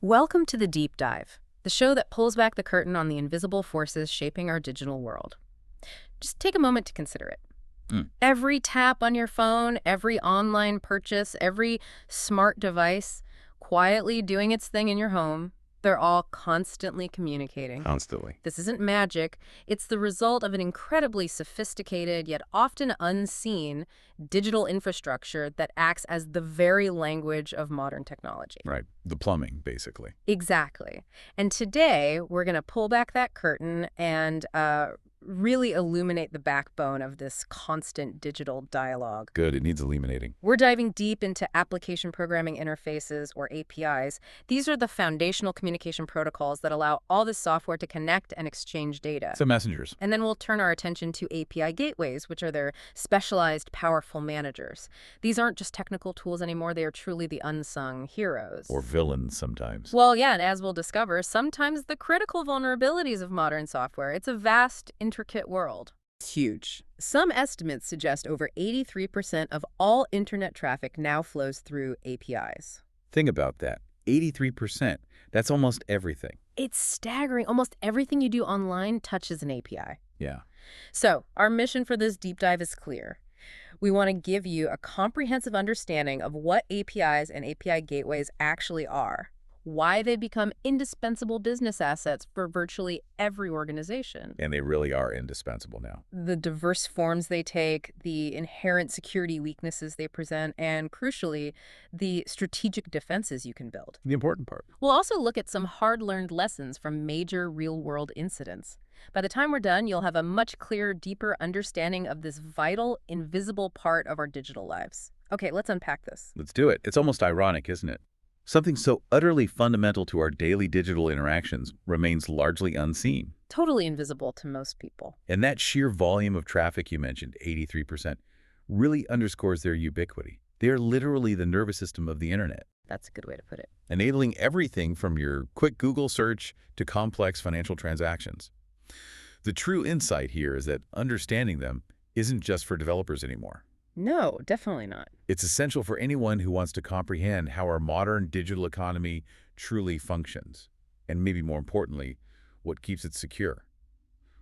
Welcome to the Deep Dive, the show that pulls back the curtain on the invisible forces shaping our digital world. Just take a moment to consider it. Every tap on your phone, every online purchase, every smart device quietly doing its thing in your home, they're all constantly communicating. Constantly. This isn't magic. It's the result of an incredibly sophisticated, yet often unseen, digital infrastructure that acts as the very language of modern technology. Right. The plumbing, basically. Exactly. And today, we're going to pull back that curtain and really illuminate the backbone of this constant digital dialogue. Good. It needs illuminating. We're diving deep into application programming interfaces, or APIs. These are the foundational communication protocols that allow all this software to connect and exchange data. So messengers. And then we'll turn our attention to API gateways, which are their specialized, powerful managers. These aren't just technical tools anymore. They are truly the unsung heroes. Or villains sometimes. Well, yeah, and as we'll discover, sometimes the critical vulnerabilities of modern software. It's a vast, intricate world. Huge. Some estimates suggest over 83% of all internet traffic now flows through APIs. Think about that. 83%. That's almost everything. It's staggering. Almost everything you do online touches an API. Yeah. So, our mission for this deep dive is clear. We want to give you a comprehensive understanding of what APIs and API gateways actually are, why they become indispensable business assets for virtually every organization. And they really are indispensable now. The diverse forms they take, the inherent security weaknesses they present, and crucially, the strategic defenses you can build. The important part. We'll also look at some hard-learned lessons from major real-world incidents. By the time we're done, you'll have a much clearer, deeper understanding of this vital, invisible part of our digital lives. Okay, let's unpack this. Let's do it. It's almost ironic, isn't it? Something so utterly fundamental to our daily digital interactions remains largely unseen. Totally invisible to most people. And that sheer volume of traffic you mentioned, 83%, really underscores their ubiquity. They are literally the nervous system of the internet. That's a good way to put it. Enabling everything from your quick Google search to complex financial transactions. The true insight here is that understanding them isn't just for developers anymore. No, definitely not. It's essential for anyone who wants to comprehend how our modern digital economy truly functions, and maybe more importantly, what keeps it secure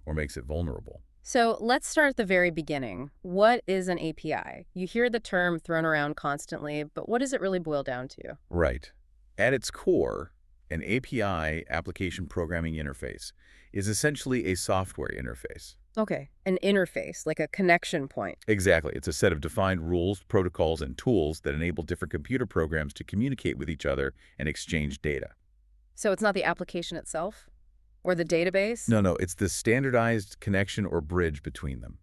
or makes it vulnerable. So let's start at the very beginning. What is an API? You hear the term thrown around constantly, but what does it really boil down to? Right. At its core, an API, application programming interface, is essentially a software interface. Okay, an interface, like a connection point. Exactly. It's a set of defined rules, protocols, and tools that enable different computer programs to communicate with each other and exchange data. So it's not the application itself? Or the database? No, it's the standardized connection or bridge between them.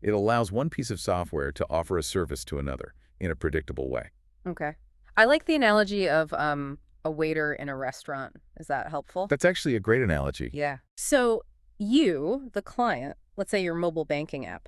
It allows one piece of software to offer a service to another in a predictable way. Okay. I like the analogy of a waiter in a restaurant. Is that helpful? That's actually a great analogy. Yeah. So you, the client, let's say your mobile banking app,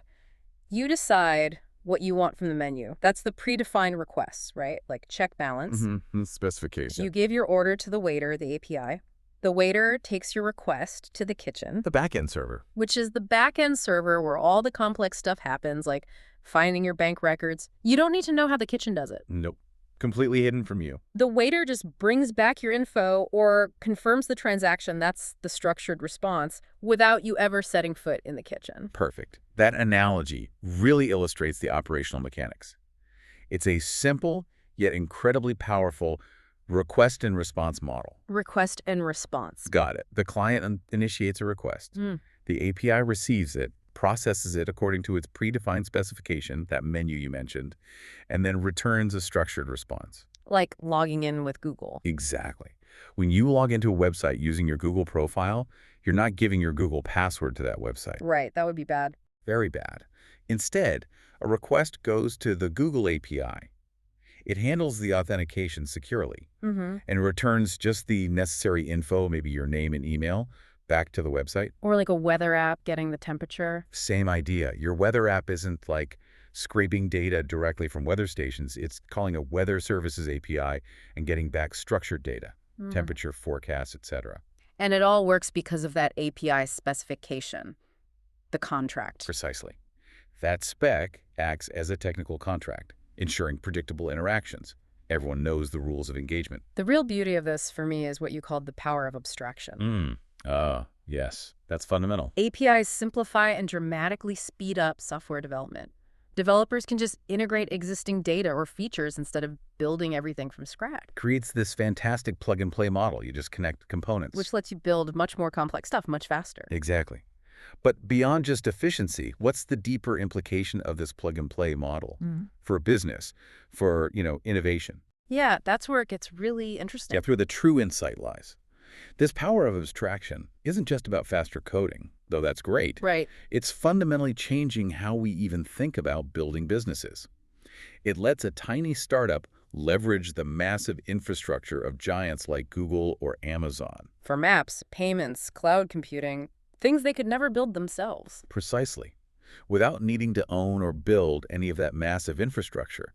you decide what you want from the menu. That's the predefined requests, right? Like check balance. Specification. You give your order to the waiter, the API. The waiter takes your request to the kitchen, The backend server. which is the back-end server where all the complex stuff happens, like finding your bank records. You don't need to know how the kitchen does it. Nope. Completely hidden from you. The waiter just brings back your info or confirms the transaction, that's the structured response, without you ever setting foot in the kitchen. Perfect. That analogy really illustrates the operational mechanics. It's a simple yet incredibly powerful request and response model. Request and response. Got it. The client initiates a request. The API receives it, processes it according to its predefined specification, that menu you mentioned, and then returns a structured response. Like logging in with Google. Exactly. When you log into a website using your Google profile, you're not giving your Google password to that website. Right, that would be bad. Very bad. Instead, a request goes to the Google API. It handles the authentication securely and returns just the necessary info, maybe your name and email, back to the website. Or like a weather app getting the temperature. Same idea. Your weather app isn't like scraping data directly from weather stations. It's calling a weather services API and getting back structured data, temperature, forecasts, etc. And it all works because of that API specification, the contract. Precisely. That spec acts as a technical contract, ensuring predictable interactions Everyone knows the rules of engagement. The real beauty of this, for me, is what you called the power of abstraction. Yes, that's fundamental. APIs simplify and dramatically speed up software development. Developers can just integrate existing data or features instead of building everything from scratch, Creates this fantastic plug-and-play model. You just connect components. which lets you build much more complex stuff much faster. Exactly. But beyond just efficiency, what's the deeper implication of this plug-and-play model for business, for, innovation? Yeah, that's where it gets really interesting. Yeah, where the true insight lies. This power of abstraction isn't just about faster coding, though that's great. Right. It's fundamentally changing how we even think about building businesses. It lets a tiny startup leverage the massive infrastructure of giants like Google or Amazon. For maps, payments, cloud computing, things they could never build themselves. Precisely. Without needing to own or build any of that massive infrastructure,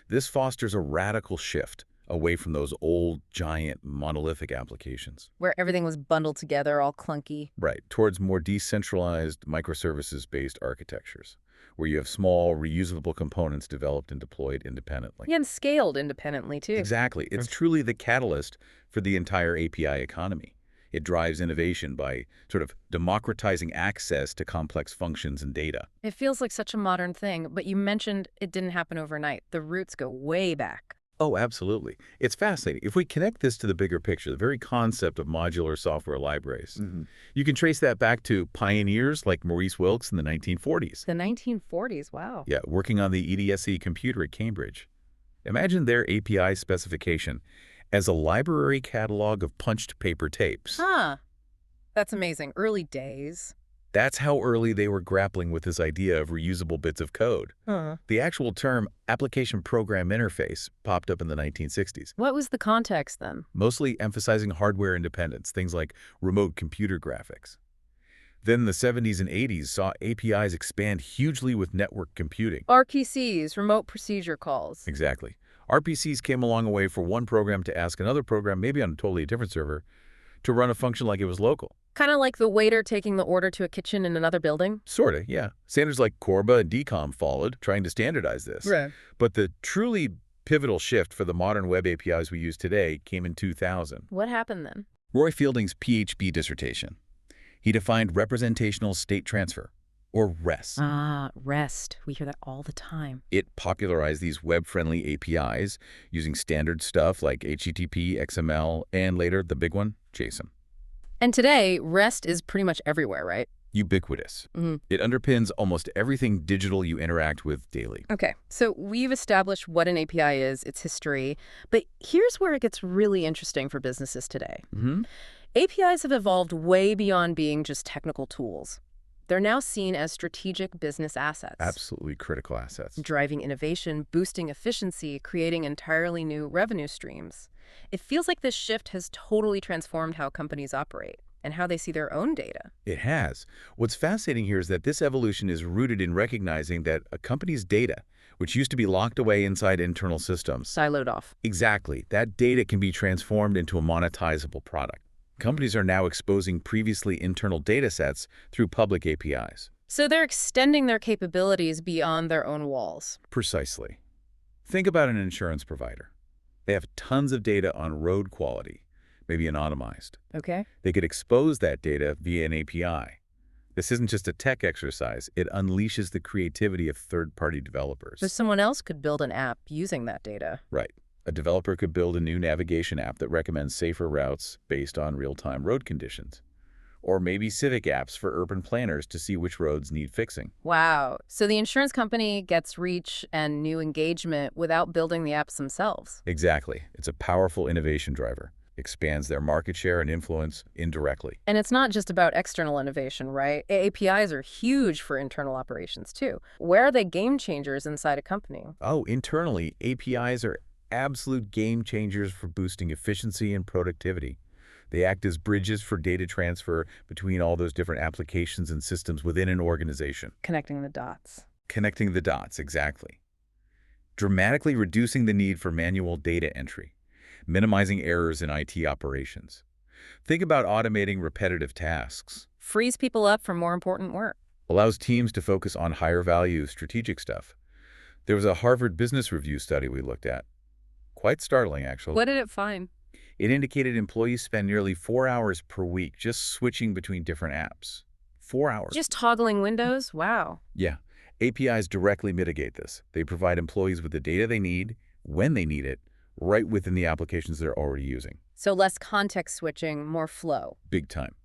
this fosters a radical shift away from those old, giant, monolithic applications. Where everything was bundled together, all clunky. Right, towards more decentralized, microservices-based architectures, where you have small, reusable components developed and deployed independently. Yeah, and scaled independently, too. Exactly. It's truly the catalyst for the entire API economy. It drives innovation by sort of democratizing access to complex functions and data. It feels like such a modern thing, but you mentioned it didn't happen overnight. The roots go way back. Oh, absolutely. It's fascinating. If we connect this to the bigger picture, the very concept of modular software libraries, you can trace that back to pioneers like Maurice Wilkes in the 1940s. The 1940s, wow. Yeah, working on the EDSE computer at Cambridge. Imagine their API specification as a library catalog of punched paper tapes. Huh. That's amazing. Early days. That's how early they were grappling with this idea of reusable bits of code. The actual term application program interface popped up in the 1960s, What was the context then? mostly emphasizing hardware independence, things like remote computer graphics. Then the 70s and 80s saw APIs expand hugely with network computing. RPCs, remote procedure calls. Exactly. RPCs came along a way for one program to ask another program, maybe on a totally different server, to run a function like it was local. Kind of like the waiter taking the order to a kitchen in another building? Sorta, yeah. Standards like Corba and DCOM followed, trying to standardize this. Right. But the truly pivotal shift for the modern web APIs we use today came in 2000. What happened then? Roy Fielding's PhD dissertation. He defined representational state transfer, or REST. REST. We hear that all the time. It popularized these web-friendly APIs using standard stuff like HTTP, XML, and later, the big one, JSON. And today, REST is pretty much everywhere, right? Ubiquitous. It underpins almost everything digital you interact with daily. Okay, so we've established what an API is, its history, but here's where it gets really interesting for businesses today. APIs have evolved way beyond being just technical tools. They're now seen as strategic business assets. Absolutely critical assets. Driving innovation, boosting efficiency, creating entirely new revenue streams. It feels like this shift has totally transformed how companies operate and how they see their own data. It has. What's fascinating here is that this evolution is rooted in recognizing that a company's data, which used to be locked away inside internal systems, Siloed off. exactly, that data can be transformed into a monetizable product. Companies are now exposing previously internal data sets through public APIs. So they're extending their capabilities beyond their own walls. Precisely. Think about an insurance provider. They have tons of data on road quality, maybe anonymized. Okay. They could expose that data via an API. This isn't just a tech exercise. It unleashes the creativity of third-party developers. So someone else could build an app using that data. Right. A developer could build a new navigation app that recommends safer routes based on real-time road conditions. Or maybe civic apps for urban planners to see which roads need fixing. Wow. So the insurance company gets reach and new engagement without building the apps themselves. Exactly. It's a powerful innovation driver. Expands their market share and influence indirectly. And it's not just about external innovation, right? APIs are huge for internal operations, too. Where are they game changers inside a company? Oh, internally, APIs are absolute game changers for boosting efficiency and productivity. They act as bridges for data transfer between all those different applications and systems within an organization. Connecting the dots. Connecting the dots, exactly. Dramatically reducing the need for manual data entry, minimizing errors in IT operations. Think about automating repetitive tasks. Frees people up for more important work. Allows teams to focus on higher value strategic stuff. There was a Harvard Business Review study we looked at. Quite startling, actually. What did it find? It indicated employees spend nearly 4 hours per week just switching between different apps. 4 hours. Just toggling windows? Wow. Yeah. APIs directly mitigate this. They provide employees with the data they need, when they need it, right within the applications they're already using. So less context switching, more flow. Big time.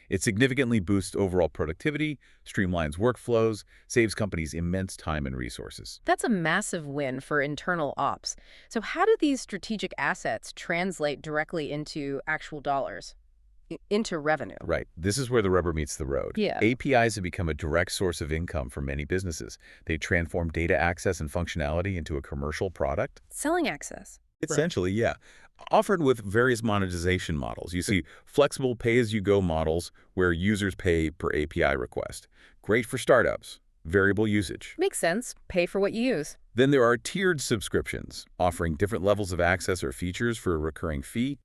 It significantly boosts overall productivity, streamlines workflows, saves companies immense time and resources. That's a massive win for internal ops. So how do these strategic assets translate directly into actual dollars, into revenue? Right. This is where the rubber meets the road. Yeah. APIs have become a direct source of income for many businesses. They transform data access and functionality into a commercial product. Selling access. Essentially, yeah. Offered with various monetization models. You see flexible pay-as-you-go models where users pay per API request. Great for startups. Variable usage. Makes sense. Pay for what you use. Then there are tiered subscriptions, offering different levels of access or features for a recurring fee.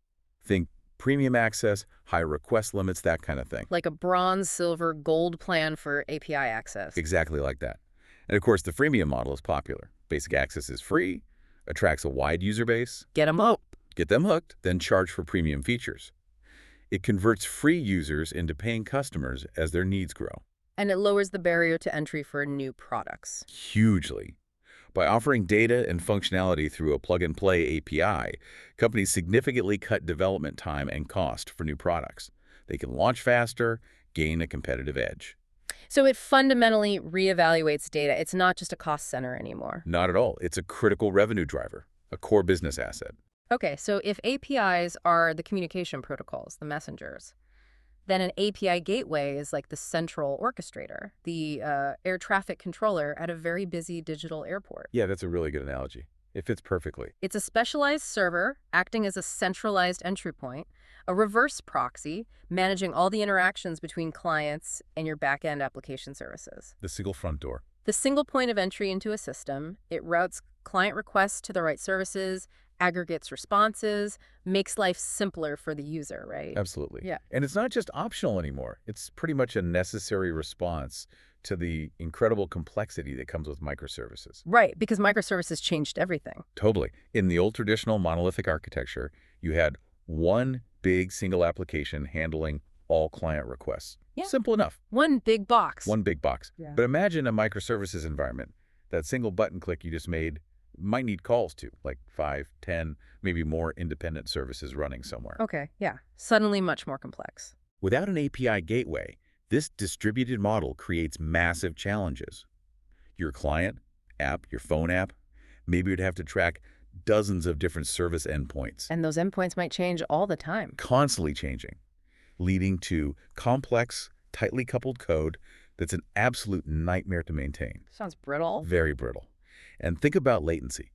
Think premium access, high request limits, that kind of thing. Like a bronze, silver, gold plan for API access. Exactly like that. And of course, the freemium model is popular. Basic access is free, attracts a wide user base. Get them hooked. Get them hooked, then charge for premium features. It converts free users into paying customers as their needs grow. And it lowers the barrier to entry for new products. Hugely. By offering data and functionality through a plug-and-play API, companies significantly cut development time and cost for new products. They can launch faster, gain a competitive edge. So it fundamentally reevaluates data. It's not just a cost center anymore. Not at all. It's a critical revenue driver, a core business asset. Okay, so if APIs are the communication protocols, the messengers, then an API gateway is like the central orchestrator, the air traffic controller at a very busy digital airport. Yeah, that's a really good analogy. It fits perfectly. It's a specialized server acting as a centralized entry point, a reverse proxy managing all the interactions between clients and your back-end application services. The single front door. The single point of entry into a system, it routes client requests to the right services, aggregates responses, makes life simpler for the user, right? Absolutely. Yeah. And it's not just optional anymore. It's pretty much a necessary response to the incredible complexity that comes with microservices. Right, because microservices changed everything. Totally. In the old traditional monolithic architecture, you had one big single application handling all client requests. Yeah. Simple enough. One big box. One big box. Yeah. But imagine a microservices environment. That single button click you just made might need calls to, like 5, 10, maybe more independent services running somewhere. Okay, yeah. Suddenly much more complex. Without an API gateway, this distributed model creates massive challenges. Your client app, your phone app, maybe you'd have to track dozens of different service endpoints. And those endpoints might change all the time. Constantly changing, leading to complex, tightly coupled code that's an absolute nightmare to maintain. Sounds brittle. Very brittle. And think about latency.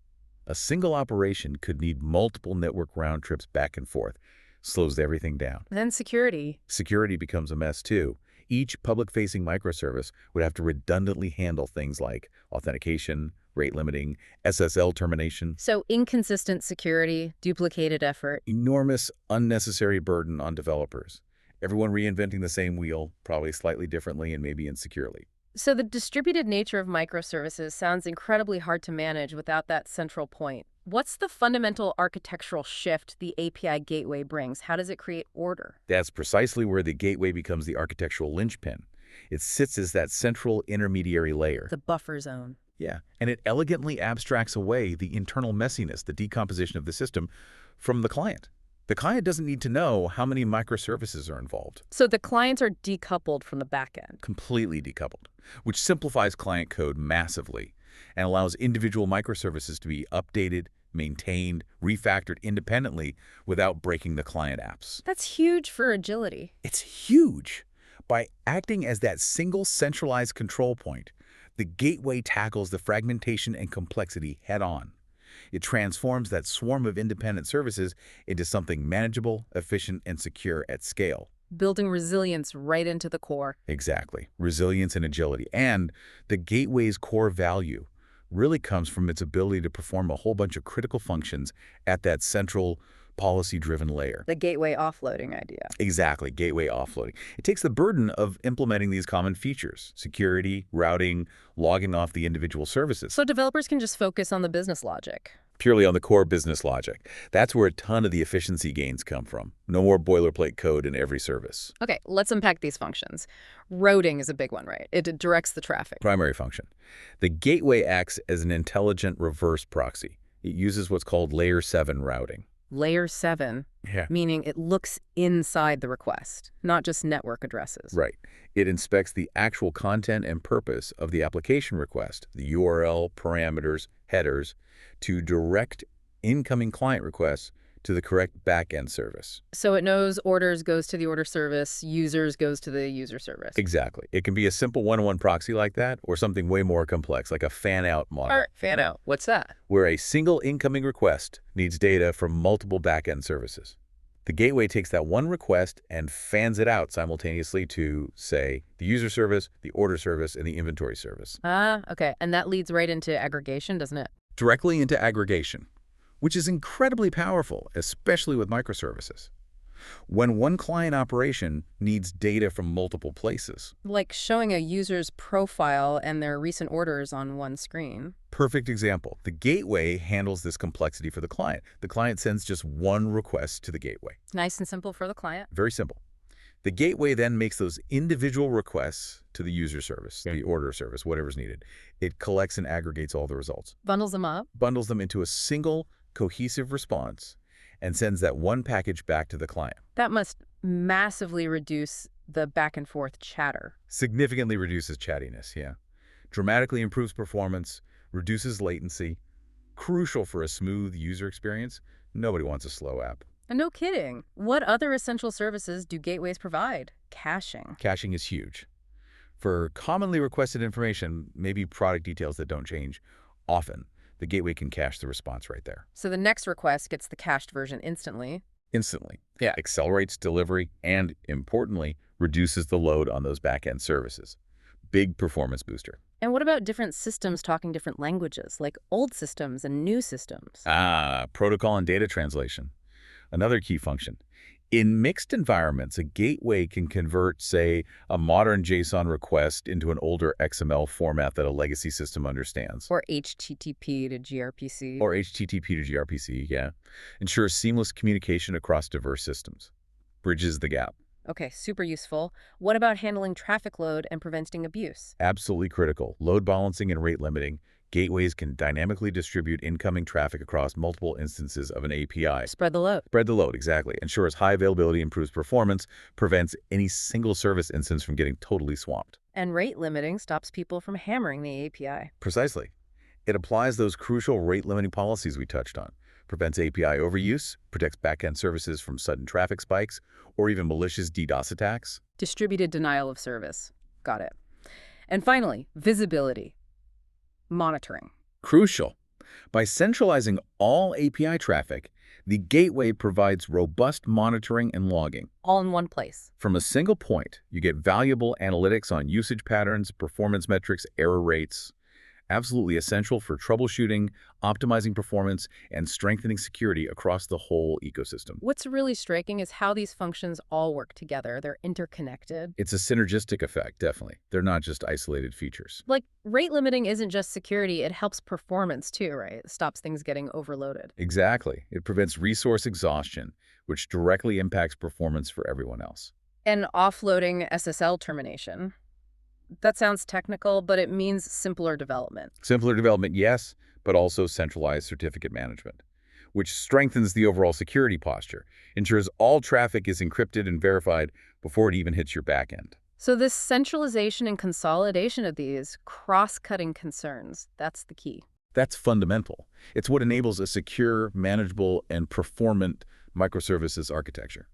A single operation could need multiple network round trips back and forth. Slows everything down. Then security. Security becomes a mess too. Each public-facing microservice would have to redundantly handle things like authentication, rate limiting, SSL termination. So inconsistent security, duplicated effort. Enormous, unnecessary burden on developers. Everyone reinventing the same wheel, probably slightly differently and maybe insecurely. So the distributed nature of microservices sounds incredibly hard to manage without that central point. What's the fundamental architectural shift the API gateway brings? How does it create order? That's precisely where the gateway becomes the architectural linchpin. It sits as that central intermediary layer. The buffer zone. Yeah, and it elegantly abstracts away the internal messiness, the decomposition of the system, from the client. The client doesn't need to know how many microservices are involved. So the clients are decoupled from the backend. Completely decoupled, which simplifies client code massively and allows individual microservices to be updated, maintained, refactored independently without breaking the client apps. That's huge for agility. It's huge. By acting as that single centralized control point, the gateway tackles the fragmentation and complexity head-on. It transforms that swarm of independent services into something manageable, efficient, and secure at scale. Building resilience right into the core. Exactly. Resilience and agility. And the gateway's core value really comes from its ability to perform a whole bunch of critical functions at that central policy-driven layer. The gateway offloading idea. Exactly, gateway offloading. It takes the burden of implementing these common features, security, routing, logging off the individual services. So developers can just focus on the business logic. Purely on the core business logic. That's where a ton of the efficiency gains come from. No more boilerplate code in every service. Okay, let's unpack these functions. Routing is a big one, right? It directs the traffic. Primary function. The gateway acts as an intelligent reverse proxy. It uses what's called layer 7 routing. Layer 7, Yeah. meaning it looks inside the request, not just network addresses. Right. It inspects the actual content and purpose of the application request, the URL, parameters, headers, to direct incoming client requests to the correct backend service. So it knows orders goes to the order service, users goes to the user service. Exactly. It can be a simple one-to-one proxy like that, or something way more complex, like a fan-out model. Fan out. What's that? Where a single incoming request needs data from multiple backend services. The gateway takes that one request and fans it out simultaneously to, say, the user service, the order service, and the inventory service. Okay. And that leads right into aggregation, doesn't it? Directly into aggregation, which is incredibly powerful, especially with microservices. When one client operation needs data from multiple places. Like showing a user's profile and their recent orders on one screen. Perfect example. The gateway handles this complexity for the client. The client sends just one request to the gateway. Nice and simple for the client. Very simple. The gateway then makes those individual requests to the user service, the order service, whatever's needed. It collects and aggregates all the results. Bundles them up. Bundles them into a single cohesive response and sends that one package back to the client. That must massively reduce the back and forth chatter. Significantly reduces chattiness, yeah. Dramatically improves performance, reduces latency. Crucial for a smooth user experience. Nobody wants a slow app. And no kidding. What other essential services do gateways provide? Caching. Caching is huge. For commonly requested information, maybe product details that don't change often, the gateway can cache the response right there. So the next request gets the cached version instantly. Instantly. Yeah. Accelerates delivery and, importantly, reduces the load on those back-end services. Big performance booster. And what about different systems talking different languages, like old systems and new systems? Protocol and data translation. Another key function. In mixed environments, a gateway can convert, say, a modern JSON request into an older XML format that a legacy system understands. Or HTTP to gRPC. Or HTTP to gRPC, yeah. Ensures seamless communication across diverse systems. Bridges the gap. Okay, super useful. What about handling traffic load and preventing abuse? Absolutely critical. Load balancing and rate limiting. Gateways can dynamically distribute incoming traffic across multiple instances of an API. Spread the load. Spread the load, exactly. Ensures high availability, improves performance, prevents any single service instance from getting totally swamped. And rate limiting stops people from hammering the API. Precisely. It applies those crucial rate limiting policies we touched on. Prevents API overuse, protects backend services from sudden traffic spikes, or even malicious DDoS attacks. Distributed denial of service. Got it. And finally, visibility. Monitoring. Crucial. By centralizing all API traffic, the gateway provides robust monitoring and logging. All in one place. From a single point, you get valuable analytics on usage patterns, performance metrics, error rates. Absolutely essential for troubleshooting, optimizing performance, and strengthening security across the whole ecosystem. What's really striking is how these functions all work together. They're interconnected. It's a synergistic effect, definitely. They're not just isolated features. Like, rate limiting isn't just security, it helps performance too, right? It stops things getting overloaded. Exactly. It prevents resource exhaustion, which directly impacts performance for everyone else. And offloading SSL termination. That sounds technical, but it means simpler development. Simpler development, yes, but also centralized certificate management, which strengthens the overall security posture, ensures all traffic is encrypted and verified before it even hits your backend. So this centralization and consolidation of these cross-cutting concerns, that's the key. That's fundamental. It's what enables a secure, manageable, and performant microservices architecture.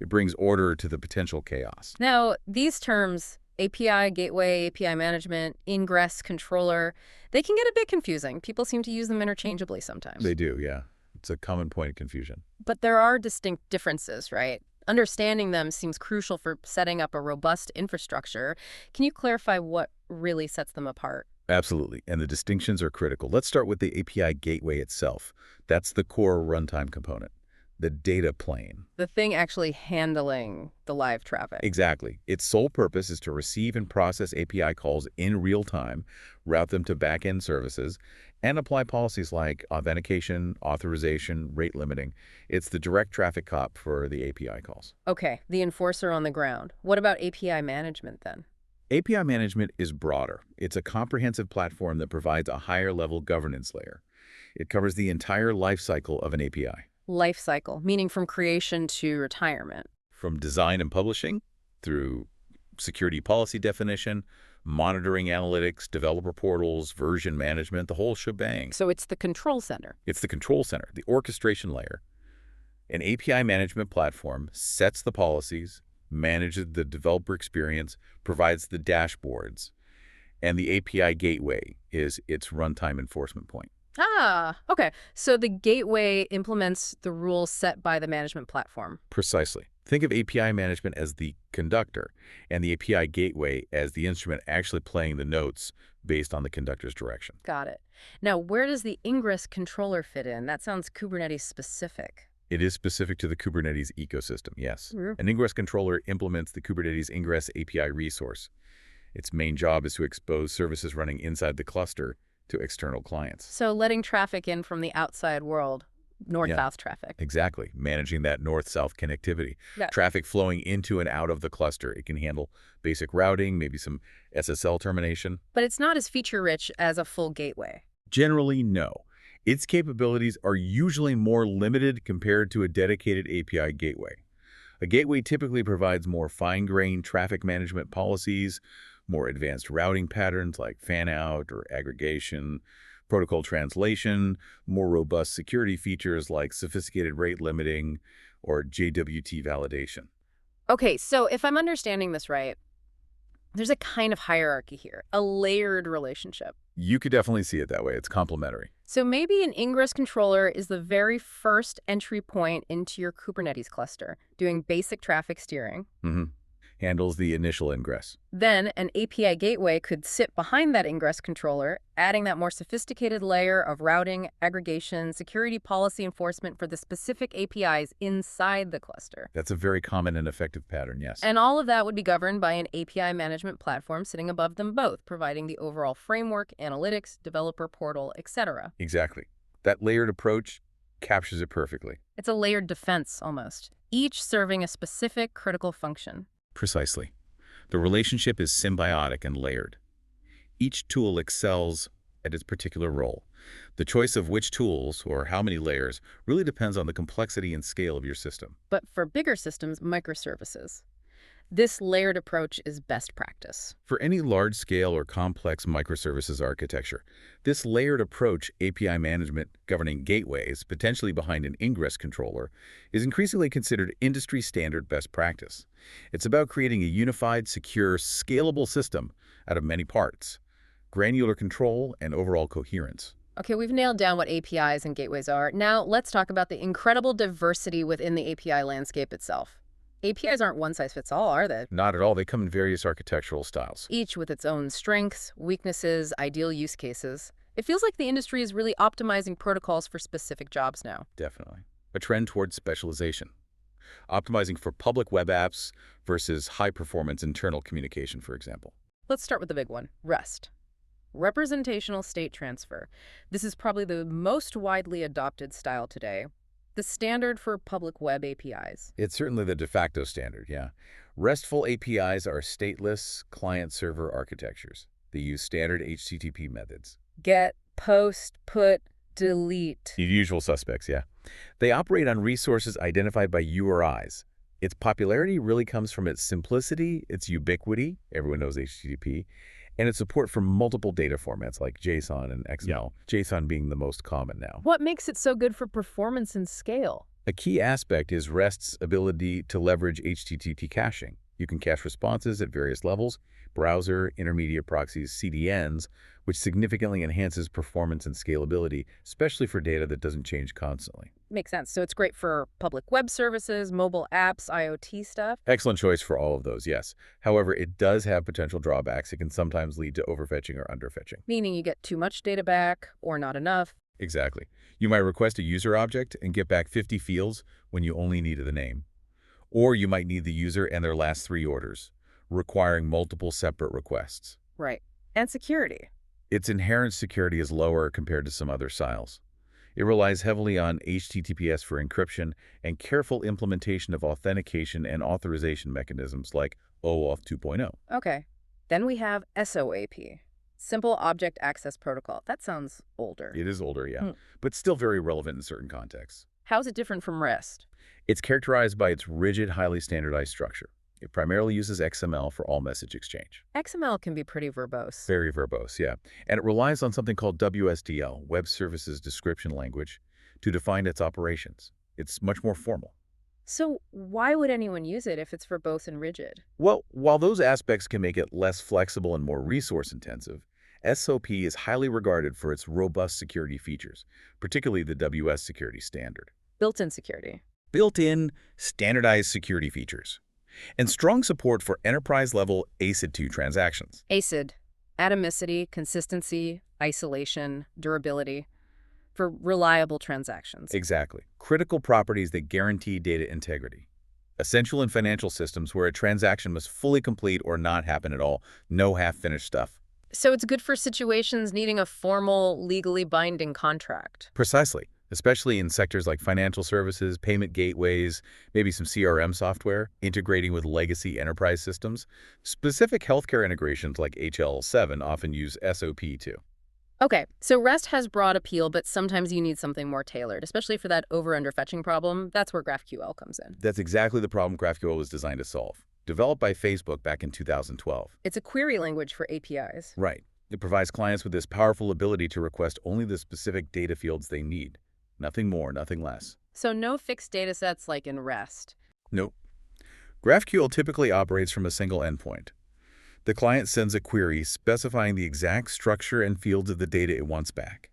It brings order to the potential chaos. Now, these terms, API, gateway, API management, ingress, controller, they can get a bit confusing. People seem to use them interchangeably sometimes. They do, yeah. It's a common point of confusion. But there are distinct differences, right? Understanding them seems crucial for setting up a robust infrastructure. Can you clarify what really sets them apart? Absolutely, and the distinctions are critical. Let's start with the API gateway itself. That's the core runtime component. the data plane. The thing actually handling the live traffic. Exactly. Its sole purpose is to receive and process API calls in real time, route them to back-end services, and apply policies like authentication, authorization, rate limiting. It's the direct traffic cop for the API calls. Okay, the enforcer on the ground. What about API management then? API management is broader. It's a comprehensive platform that provides a higher-level governance layer. It covers the entire life cycle of an API. Life cycle, meaning from creation to retirement. From design and publishing, through security policy definition, monitoring analytics, developer portals, version management, the whole shebang. So it's the control center. It's the control center, the orchestration layer. An API management platform sets the policies, manages the developer experience, provides the dashboards, and the API gateway is its runtime enforcement point. Ah, okay. So the gateway implements the rules set by the management platform. Precisely. Think of API management as the conductor and the API gateway as the instrument actually playing the notes based on the conductor's direction. Got it. Now, where does the ingress controller fit in? That sounds Kubernetes specific. It is specific to the Kubernetes ecosystem, yes. Mm-hmm. An ingress controller implements the Kubernetes ingress API resource. Its main job is to expose services running inside the cluster to external clients. So letting traffic in from the outside world, north-south traffic. Exactly. Managing that north-south connectivity. Yeah. Traffic flowing into and out of the cluster. It can handle basic routing, maybe some SSL termination. But it's not as feature-rich as a full gateway. Generally, no. Its capabilities are usually more limited compared to a dedicated API gateway. A gateway typically provides more fine-grained traffic management policies, more advanced routing patterns like fan-out or aggregation, protocol translation, more robust security features like sophisticated rate limiting or JWT validation. Okay, so if I'm understanding this right, there's a kind of hierarchy here, a layered relationship. You could definitely see it that way. It's complementary. So maybe an ingress controller is the very first entry point into your Kubernetes cluster, doing basic traffic steering. Handles the initial ingress. Then an API gateway could sit behind that ingress controller, adding that more sophisticated layer of routing, aggregation, security policy enforcement for the specific APIs inside the cluster. That's a very common and effective pattern, yes. And all of that would be governed by an API management platform sitting above them both, providing the overall framework, analytics, developer portal, etc. Exactly. That layered approach captures it perfectly. It's a layered defense, almost, each serving a specific critical function. Precisely. The relationship is symbiotic and layered. Each tool excels at its particular role. The choice of which tools or how many layers really depends on the complexity and scale of your system. But for bigger systems, microservices, this layered approach is best practice. For any large-scale or complex microservices architecture, this layered approach, API management governing gateways, potentially behind an ingress controller, is increasingly considered industry-standard best practice. It's about creating a unified, secure, scalable system out of many parts, granular control, and overall coherence. Okay, we've nailed down what APIs and gateways are. Now let's talk about the incredible diversity within the API landscape itself. APIs aren't one-size-fits-all, are they? Not at all. They come in various architectural styles. Each with its own strengths, weaknesses, ideal use cases. It feels like the industry is really optimizing protocols for specific jobs now. Definitely. A trend towards specialization. Optimizing for public web apps versus high-performance internal communication, for example. Let's start with the big one, REST. Representational state transfer. This is probably the most widely adopted style today. The standard for public web APIs. It's certainly the de facto standard, yeah. RESTful APIs are stateless client-server architectures. They use standard HTTP methods. Get, post, put, delete. The usual suspects, yeah. They operate on resources identified by URIs. Its popularity really comes from its simplicity, its ubiquity, everyone knows HTTP, and its support for multiple data formats like JSON and XML, JSON being the most common now. What makes it so good for performance and scale? A key aspect is REST's ability to leverage HTTP caching. You can cache responses at various levels, browser, intermediate proxies, CDNs, which significantly enhances performance and scalability, especially for data that doesn't change constantly. Makes sense. So it's great for public web services, mobile apps, IoT stuff. Excellent choice for all of those, yes. However, it does have potential drawbacks. It can sometimes lead to overfetching or underfetching. Meaning you get too much data back or not enough. Exactly. You might request a user object and get back 50 fields when you only needed the name. Or you might need the user and their last 3 orders, requiring multiple separate requests. Right. And security. Its inherent security is lower compared to some other styles. It relies heavily on HTTPS for encryption and careful implementation of authentication and authorization mechanisms like OAuth 2.0. Okay. Then we have SOAP, Simple Object Access Protocol. That sounds older. It is older, yeah, Hmm. but still very relevant in certain contexts. How's it different from REST? It's characterized by its rigid, highly standardized structure. It primarily uses XML for all message exchange. XML can be pretty verbose. Very verbose, yeah. And it relies on something called WSDL, Web Services Description Language, to define its operations. It's much more formal. So why would anyone use it if it's verbose and rigid? Well, while those aspects can make it less flexible and more resource-intensive, SOP is highly regarded for its robust security features, particularly the WS security standard. Built-in security. Built-in, standardized security features, and strong support for enterprise-level ACID2 transactions. ACID, atomicity, consistency, isolation, durability, for reliable transactions. Exactly. Critical properties that guarantee data integrity. Essential in financial systems where a transaction must fully complete or not happen at all. No half-finished stuff. So it's good for situations needing a formal, legally binding contract. Precisely. Especially in sectors like financial services, payment gateways, maybe some CRM software, integrating with legacy enterprise systems. Specific healthcare integrations like HL7 often use SOP too. Okay, so REST has broad appeal, but sometimes you need something more tailored, especially for that over-underfetching problem. That's where GraphQL comes in. That's exactly the problem GraphQL was designed to solve. Developed by Facebook back in 2012. It's a query language for APIs. Right. It provides clients with this powerful ability to request only the specific data fields they need. Nothing more, nothing less. So no fixed data sets like in REST. Nope. GraphQL typically operates from a single endpoint. The client sends a query specifying the exact structure and fields of the data it wants back.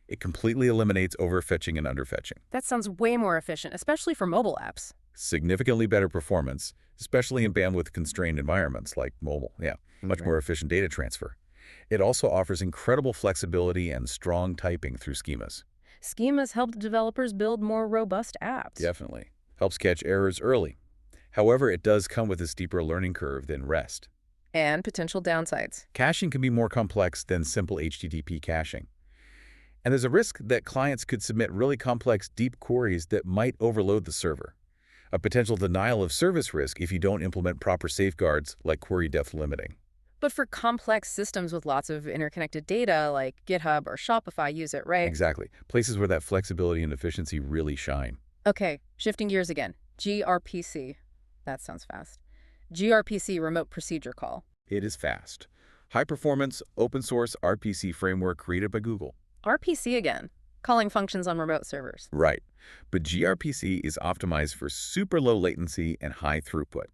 It completely eliminates overfetching and underfetching. That sounds way more efficient, especially for mobile apps. Significantly better performance, especially in bandwidth-constrained environments like mobile. Yeah, much more efficient data transfer. It also offers incredible flexibility and strong typing through schemas. Schemas help developers build more robust apps. Definitely. Helps catch errors early. However, it does come with a steeper learning curve than REST. And potential downsides. Caching can be more complex than simple HTTP caching. And there's a risk that clients could submit really complex, deep queries that might overload the server. A potential denial of service risk if you don't implement proper safeguards like query depth limiting. But for complex systems with lots of interconnected data, like GitHub or Shopify use it, right? Exactly. Places where that flexibility and efficiency really shine. Okay, shifting gears again. gRPC. That sounds fast. gRPC, Remote Procedure Call. It is fast. High-performance, open-source RPC framework created by Google. RPC again, calling functions on remote servers. Right. But gRPC is optimized for super low latency and high throughput.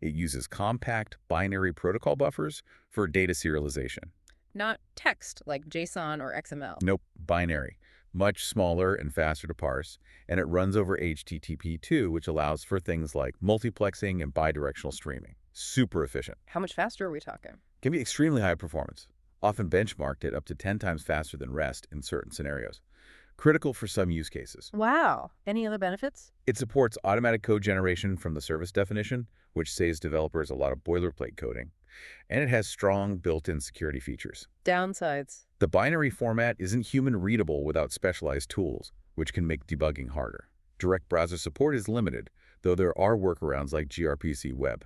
It uses compact binary protocol buffers for data serialization. Not text like JSON or XML. Nope, binary. Much smaller and faster to parse, and it runs over HTTP2, which allows for things like multiplexing and bidirectional streaming. Super efficient. How much faster are we talking? Can be extremely high performance, often benchmarked at up to 10 times faster than REST in certain scenarios. Critical for some use cases. Wow. Any other benefits? It supports automatic code generation from the service definition, which saves developers a lot of boilerplate coding. And it has strong built-in security features. Downsides. The binary format isn't human-readable without specialized tools, which can make debugging harder. Direct browser support is limited, though there are workarounds like gRPC Web.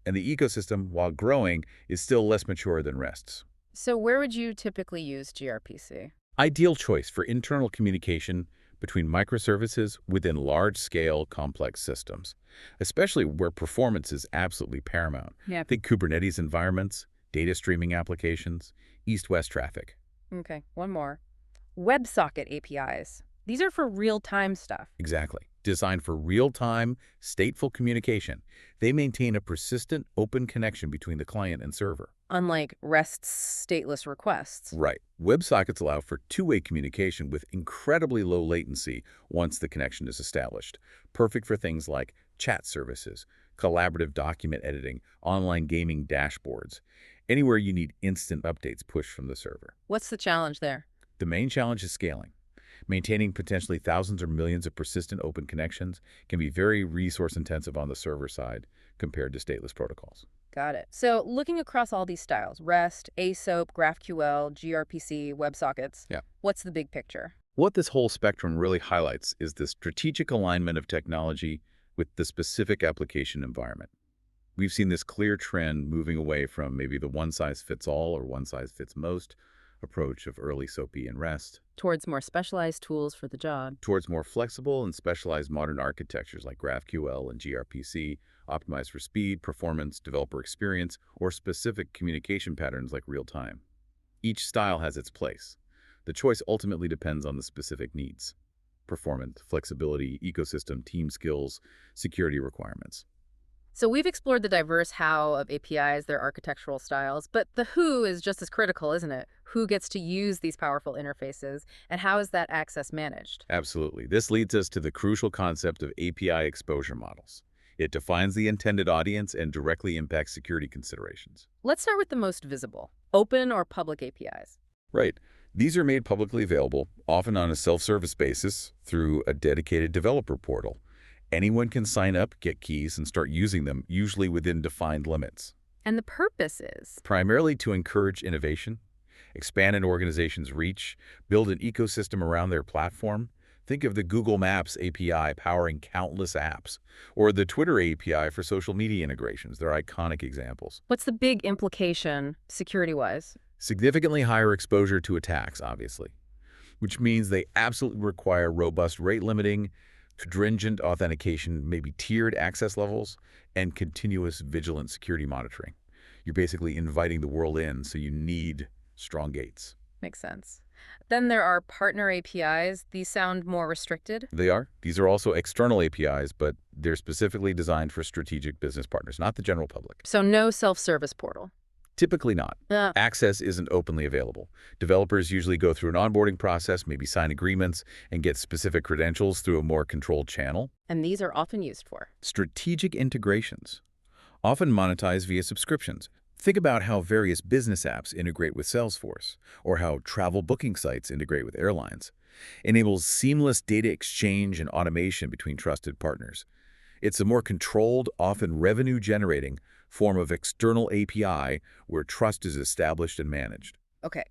And the ecosystem, while growing, is still less mature than REST's. So where would you typically use gRPC? Ideal choice for internal communication between microservices within large-scale, complex systems, especially where performance is absolutely paramount. Yeah. Think Kubernetes environments, data streaming applications, east-west traffic. Okay, one more. WebSocket APIs. These are for real-time stuff. Exactly. Designed for real-time, stateful communication, they maintain a persistent, open connection between the client and server. Unlike REST's stateless requests. Right. WebSockets allow for two-way communication with incredibly low latency once the connection is established. Perfect for things like chat services, collaborative document editing, online gaming dashboards, anywhere you need instant updates pushed from the server. What's the challenge there? The main challenge is scaling. Maintaining potentially thousands or millions of persistent open connections can be very resource-intensive on the server side compared to stateless protocols. Got it. So looking across all these styles, REST, ASOAP, GraphQL, gRPC, WebSockets, Yeah. what's the big picture? What this whole spectrum really highlights is the strategic alignment of technology with the specific application environment. We've seen this clear trend moving away from maybe the one-size-fits-all or one-size-fits-most approach of early SOAP and REST Towards more specialized tools for the job. towards more flexible and specialized modern architectures like GraphQL and gRPC, optimized for speed, performance, developer experience, or specific communication patterns like real-time. Each style has its place. The choice ultimately depends on the specific needs: performance, flexibility, ecosystem, team skills, security requirements. So we've explored the diverse how of APIs, their architectural styles, but the who is just as critical, isn't it? Who gets to use these powerful interfaces, and how is that access managed? Absolutely. This leads us to the crucial concept of API exposure models. It defines the intended audience and directly impacts security considerations. Let's start with the most visible, open or public APIs. Right. These are made publicly available, often on a self-service basis, through a dedicated developer portal. Anyone can sign up, get keys, and start using them, usually within defined limits. And the purpose is? Primarily to encourage innovation, expand an organization's reach, build an ecosystem around their platform. Think of the Google Maps API powering countless apps, or the Twitter API for social media integrations. They're iconic examples. Stwhat's the big implication, security-wise? Significantly higher exposure to attacks, obviously, which means they absolutely require robust rate limiting, stringent authentication, maybe tiered access levels, and continuous vigilant security monitoring. You're basically inviting the world in, so you need strong gates. Makes sense. Then there are partner APIs. These sound more restricted. They are. These are also external APIs, but they're specifically designed for strategic business partners, not the general public. So no self-service portal. Typically not. Access isn't openly available. Developers usually go through an onboarding process, maybe sign agreements, and get specific credentials through a more controlled channel. And these are often used for Strategic integrations, often monetized via subscriptions. Think about how various business apps integrate with Salesforce, or how travel booking sites integrate with airlines. Enables seamless data exchange and automation between trusted partners. It's a more controlled, often revenue-generating form of external API where trust is established and managed. Okay.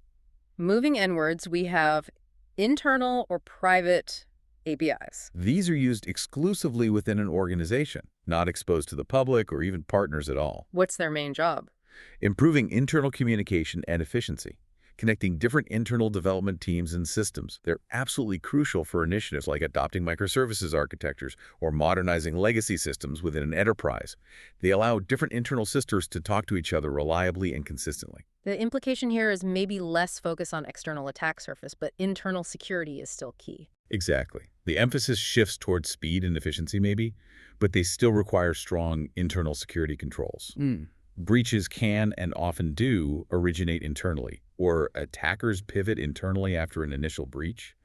Moving inwards, we have internal or private APIs. These are used exclusively within an organization, not exposed to the public or even partners at all. What's their main job? Improving internal communication and efficiency, connecting different internal development teams and systems. They're absolutely crucial for initiatives like adopting microservices architectures or modernizing legacy systems within an enterprise. They allow different internal systems to talk to each other reliably and consistently. The implication here is maybe less focus on external attack surface, but internal security is still key. Exactly. The emphasis shifts towards speed and efficiency maybe, but they still require strong internal security controls. Breaches can and often do originate internally, or attackers pivot internally after an initial breach.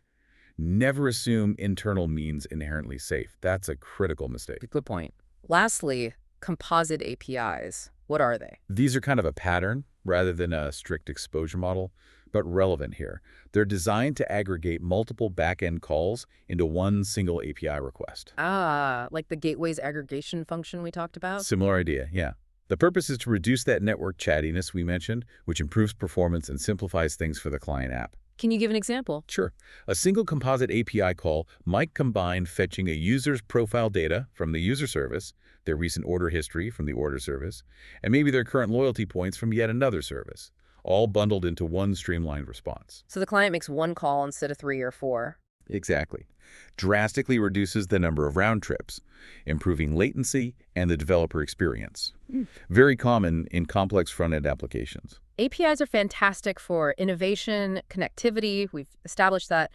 Never assume internal means inherently safe. That's a critical mistake. Good point. Lastly, composite APIs. What are they? These are kind of a pattern rather than a strict exposure model, but relevant here. They're designed to aggregate multiple back-end calls into one single API request. Like the gateway's aggregation function we talked about? Similar idea, yeah. The purpose is to reduce that network chattiness we mentioned, which improves performance and simplifies things for the client app. Can you give an example? Sure. A single composite API call might combine fetching a user's profile data from the user service, their recent order history from the order service, and maybe their current loyalty points from yet another service, all bundled into one streamlined response. So the client makes one call instead of 3 or 4. Exactly. Drastically reduces the number of round trips, improving latency and the developer experience. Very common in complex front-end applications. APIs are fantastic for innovation, connectivity. We've established that.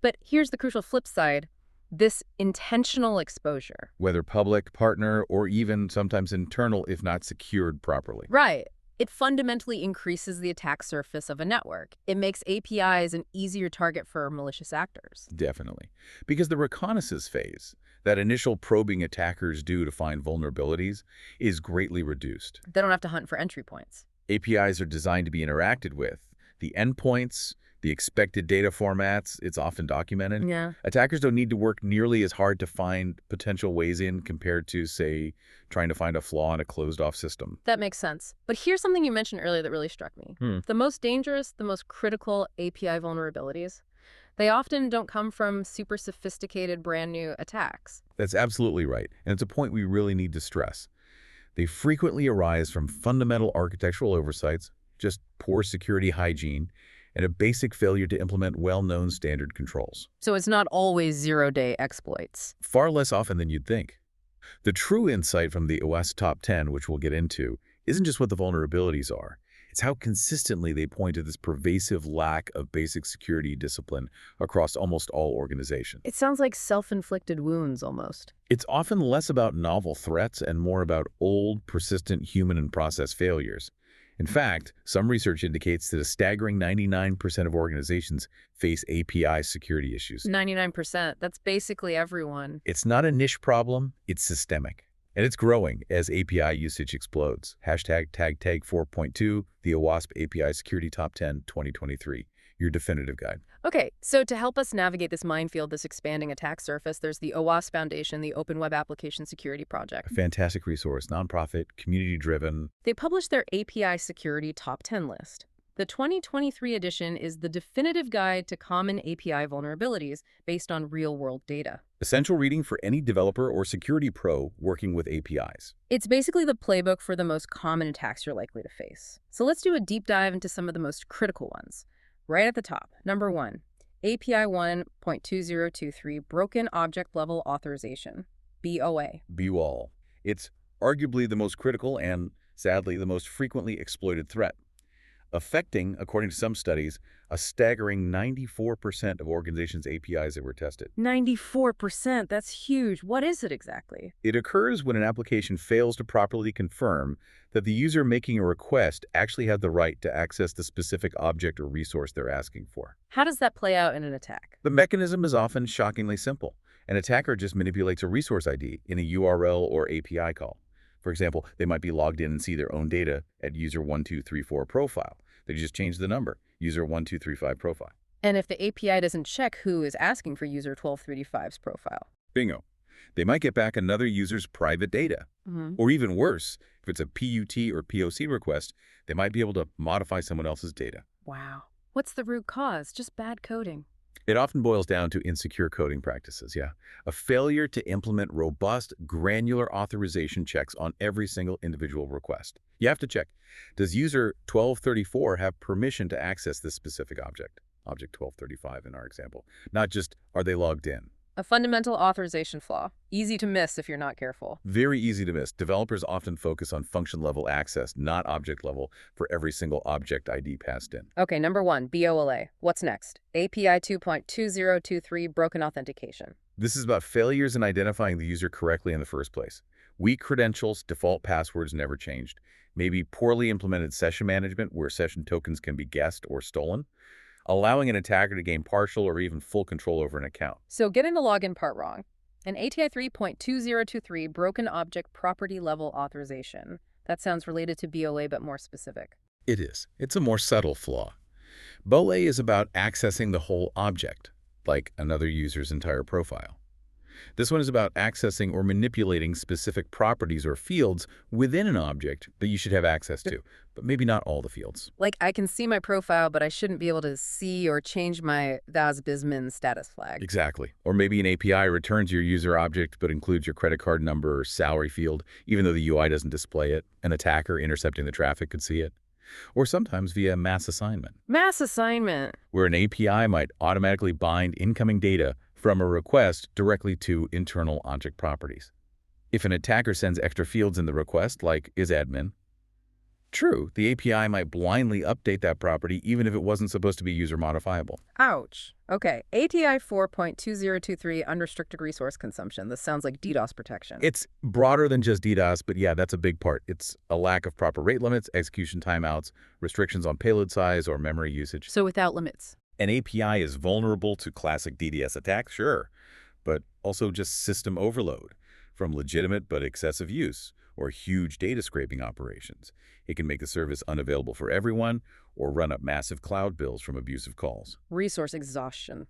But here's the crucial flip side. This intentional exposure. Whether public, partner, or even sometimes internal if not secured properly. Right. It fundamentally increases the attack surface of a network. It makes APIs an easier target for malicious actors. Definitely. Because the reconnaissance phase, that initial probing attackers do to find vulnerabilities, is greatly reduced. They don't have to hunt for entry points. APIs are designed to be interacted with, the endpoints, the expected data formats, it's often documented. Yeah. Attackers don't need to work nearly as hard to find potential ways in compared to, say, trying to find a flaw in a closed-off system. That makes sense. But here's something you mentioned earlier that really struck me. The most dangerous, the most critical API vulnerabilities, they often don't come from super sophisticated brand new attacks. That's absolutely right, and it's a point we really need to stress. They frequently arise from fundamental architectural oversights, just poor security hygiene, and a basic failure to implement well-known standard controls. So it's not always zero-day exploits. Far less often than you'd think. The true insight from the OWASP Top 10, which we'll get into, isn't just what the vulnerabilities are. It's how consistently they point to this pervasive lack of basic security discipline across almost all organizations. It sounds like self-inflicted wounds almost. It's often less about novel threats and more about old, persistent human and process failures. In fact, some research indicates that a staggering 99% of organizations face API security issues. 99%. That's basically everyone. It's not a niche problem, it's systemic. And it's growing as API usage explodes. Hashtag tag 4.2, the OWASP API Security Top 10 2023, your definitive guide. Okay, so to help us navigate this minefield, this expanding attack surface, there's the OWASP Foundation, the Open Web Application Security Project. A fantastic resource, nonprofit, community-driven. They published their API Security Top 10 list. The 2023 edition is the definitive guide to common API vulnerabilities based on real-world data. Essential reading for any developer or security pro working with APIs. It's basically the playbook for the most common attacks you're likely to face. So let's do a deep dive into some of the most critical ones. Right at the top, number 1, API 1.2023 Broken Object Level Authorization, BOA. BOLA. It's arguably the most critical and, sadly, the most frequently exploited threat, affecting, according to some studies, a staggering 94% of organizations' APIs that were tested. 94%, that's huge. What is it exactly? It occurs when an application fails to properly confirm that the user making a request actually had the right to access the specific object or resource they're asking for. How does that play out in an attack? The mechanism is often shockingly simple. An attacker just manipulates a resource ID in a URL or API call. For example, they might be logged in and see their own data at user1234 profile. They just change the number, user1235 profile. And if the API doesn't check who is asking for user1235's profile? Bingo. They might get back another user's private data. Or even worse, if it's a PUT or POC request, they might be able to modify someone else's data. Wow. What's the root cause? Just bad coding. It often boils down to insecure coding practices, yeah. A failure to implement robust, granular authorization checks on every single individual request. You have to check, does user 1234 have permission to access this specific object? Object 1235 in our example. Not just, are they logged in? A fundamental authorization flaw. Easy to miss if you're not careful. Very easy to miss. Developers often focus on function-level access, not object level, for every single object ID passed in. Okay, number 1, BOLA. What's next? API 2.2023 Broken Authentication. This is about failures in identifying the user correctly in the first place. Weak credentials, default passwords never changed. Maybe poorly implemented session management where session tokens can be guessed or stolen, allowing an attacker to gain partial or even full control over an account. So getting the login part wrong. An API 3.2023 Broken Object Property Level Authorization. That sounds related to BOA but more specific. It is. It's a more subtle flaw. BOLA is about accessing the whole object, like another user's entire profile. This one is about accessing or manipulating specific properties or fields within an object that you should have access to, but maybe not all the fields. Like I can see my profile, but I shouldn't be able to see or change my DAS-Bismin status flag. Exactly. Or maybe an API returns your user object but includes your credit card number or salary field, even though the UI doesn't display it. An attacker intercepting the traffic could see it. Or sometimes via mass assignment. Mass assignment. Where an API might automatically bind incoming data from a request directly to internal object properties. If an attacker sends extra fields in the request, like is admin, true, the API might blindly update that property even if it wasn't supposed to be user modifiable. Ouch. Okay, API 4.2023 unrestricted resource consumption. This sounds like DDoS protection. It's broader than just DDoS, but yeah, that's a big part. It's a lack of proper rate limits, execution timeouts, restrictions on payload size or memory usage. So without limits. An API is vulnerable to classic DDoS attacks, sure, but also just system overload from legitimate but excessive use, or huge data scraping operations. It can make the service unavailable for everyone or run up massive cloud bills from abusive calls. Resource exhaustion.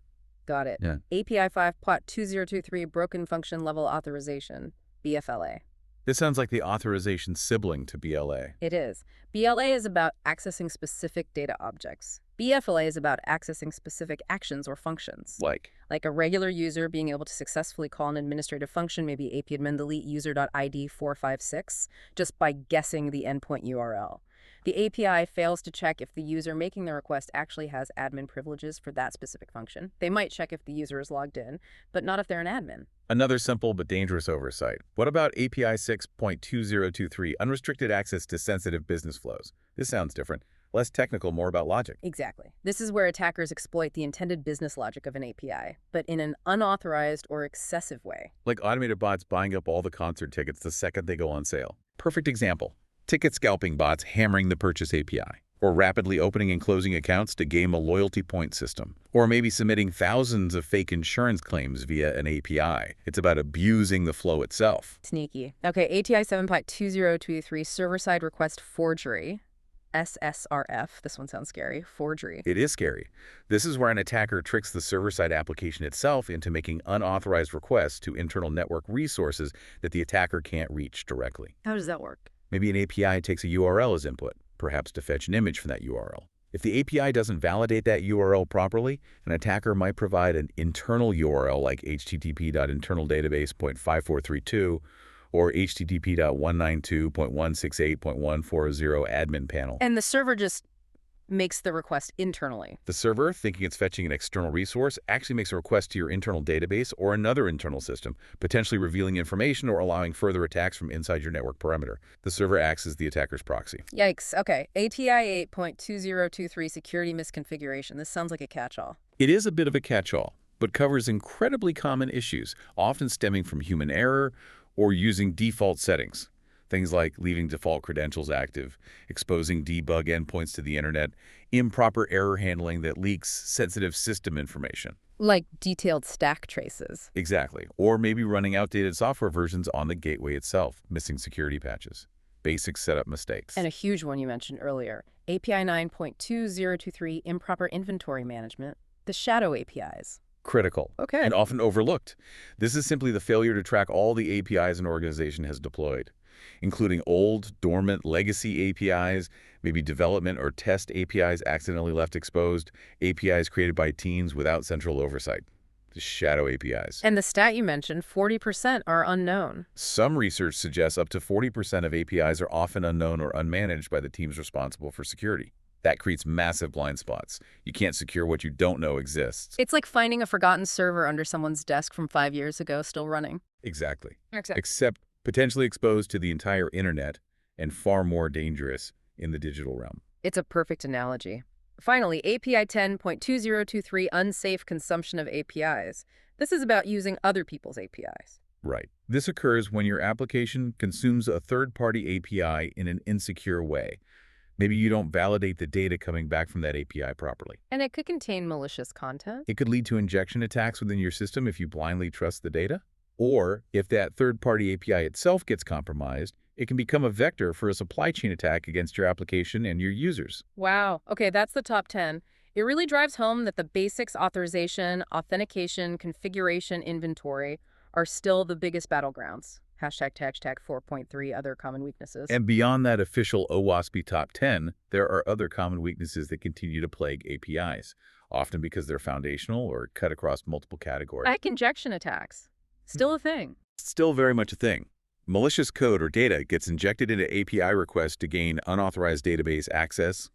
Got it. Yeah. API 5.2023 Broken Function Level Authorization, BFLA. This sounds like the authorization sibling to BLA. It is. BLA is about accessing specific data objects. BFLA is about accessing specific actions or functions. Like a regular user being able to successfully call an administrative function, maybe apadmin delete user.id 456, just by guessing the endpoint URL. The API fails to check if the user making the request actually has admin privileges for that specific function. They might check if the user is logged in, but not if they're an admin. another simple but dangerous oversight. What about API 6.2023, unrestricted access to sensitive business flows? This sounds different. Less technical, more about logic. Exactly. This is where attackers exploit the intended business logic of an API, but in an unauthorized or excessive way. Like automated bots buying up all the concert tickets the second they go on sale. Perfect example. Ticket scalping bots hammering the purchase API. Or rapidly opening and closing accounts to game a loyalty point system. Or maybe submitting thousands of fake insurance claims via an API. It's about abusing the flow itself. Sneaky. Okay, ATI 7.2023 server-side request forgery. SSRF. This one sounds scary. Forgery. It is scary. This is where an attacker tricks the server-side application itself into making unauthorized requests to internal network resources that the attacker can't reach directly. How does that work? Maybe an API takes a URL as input, perhaps to fetch an image from that URL. If the API doesn't validate that URL properly, an attacker might provide an internal URL like http.internaldatabase.5432 or http.192.168.140 admin panel. And the server just makes the request internally. The server, thinking it's fetching an external resource, actually makes a request to your internal database or another internal system, potentially revealing information or allowing further attacks from inside your network perimeter. The server acts as the attacker's proxy. Yikes. Okay. ATI 8.2023 security misconfiguration. This sounds like a catch-all. It is a bit of a catch-all, but covers incredibly common issues, often stemming from human error or using default settings. Things like leaving default credentials active, exposing debug endpoints to the internet, improper error handling that leaks sensitive system information. Like detailed stack traces. Exactly. Or maybe running outdated software versions on the gateway itself, missing security patches. Basic setup mistakes. And a huge one you mentioned earlier, API 9.2023 improper inventory management, the shadow APIs. Critical. Okay. And often overlooked. This is simply the failure to track all the APIs an organization has deployed, including old, dormant, legacy APIs, maybe development or test APIs accidentally left exposed, APIs created by teams without central oversight. The shadow APIs. And the stat you mentioned, 40% are unknown. Some research suggests up to 40% of APIs are often unknown or unmanaged by the teams responsible for security. That creates massive blind spots. You can't secure what you don't know exists. It's like finding a forgotten server under someone's desk from 5 years ago still running. Exactly. Exactly. Except potentially exposed to the entire internet and far more dangerous in the digital realm. It's a perfect analogy. Finally, API 10.2023 unsafe consumption of APIs. This is about using other people's APIs. Right. This occurs when your application consumes a third-party API in an insecure way. Maybe you don't validate the data coming back from that API properly. And it could contain malicious content. It could lead to injection attacks within your system if you blindly trust the data. Or if that third-party API itself gets compromised, it can become a vector for a supply chain attack against your application and your users. Wow. Okay, that's the top 10. It really drives home that the basics authorization, authentication, configuration, inventory are still the biggest battlegrounds. Hashtag 4.3 other common weaknesses. And beyond that official OWASP top 10, there are other common weaknesses that continue to plague APIs, often because they're foundational or cut across multiple categories. Like injection attacks. Still a thing. Still very much a thing. Malicious code or data gets injected into API requests to gain unauthorized database access.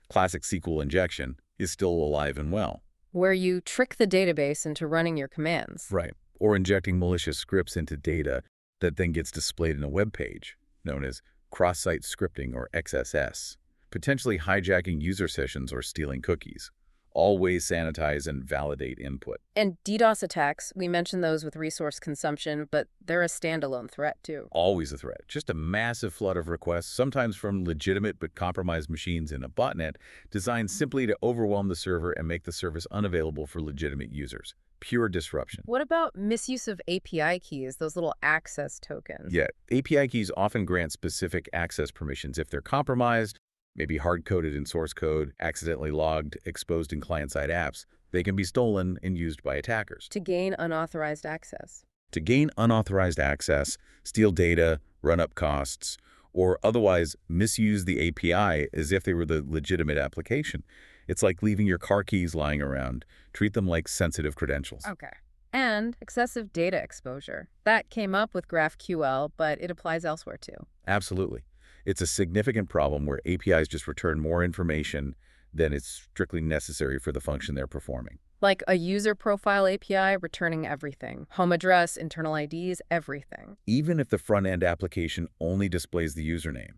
Classic SQL injection is still alive and well. Where you trick the database into running your commands. Right. Or injecting malicious scripts into data that then gets displayed in a web page, known as cross-site scripting or XSS, potentially hijacking user sessions or stealing cookies. Always sanitize and validate input. And DDoS attacks, we mentioned those with resource consumption, but they're a standalone threat too. Always a threat. Just a massive flood of requests, sometimes from legitimate but compromised machines in a botnet, designed simply to overwhelm the server and make the service unavailable for legitimate users. pure disruption. What about misuse of API keys, those little access tokens? Yet, API keys often grant specific access permissions if they're compromised, maybe hard-coded in source code, accidentally logged, exposed in client-side apps. They can be stolen and used by attackers. To gain unauthorized access. To gain unauthorized access, steal data, run up costs, or otherwise misuse the API as if they were the legitimate application. It's like leaving your car keys lying around. Treat them like sensitive credentials. Okay. And excessive data exposure. That came up with GraphQL, but it applies elsewhere too. Absolutely. It's a significant problem where APIs just return more information than is strictly necessary for the function they're performing. Like a user profile API returning everything. Home address, internal IDs, everything. Even if the front-end application only displays the username,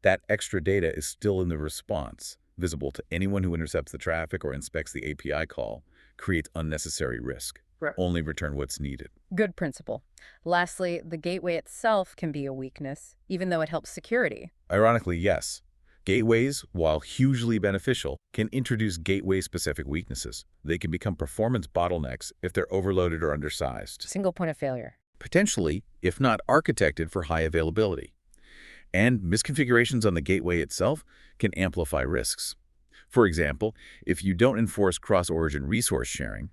that extra data is still in the response, visible to anyone who intercepts the traffic or inspects the API call, creates unnecessary risk. Right. Only return what's needed. Good principle. Lastly, the gateway itself can be a weakness, even though it helps security. Ironically, yes. Gateways, while hugely beneficial, can introduce gateway-specific weaknesses. They can become performance bottlenecks if they're overloaded or undersized. Single point of failure. Potentially, if not architected for high availability. And misconfigurations on the gateway itself can amplify risks. For example, if you don't enforce cross-origin resource sharing,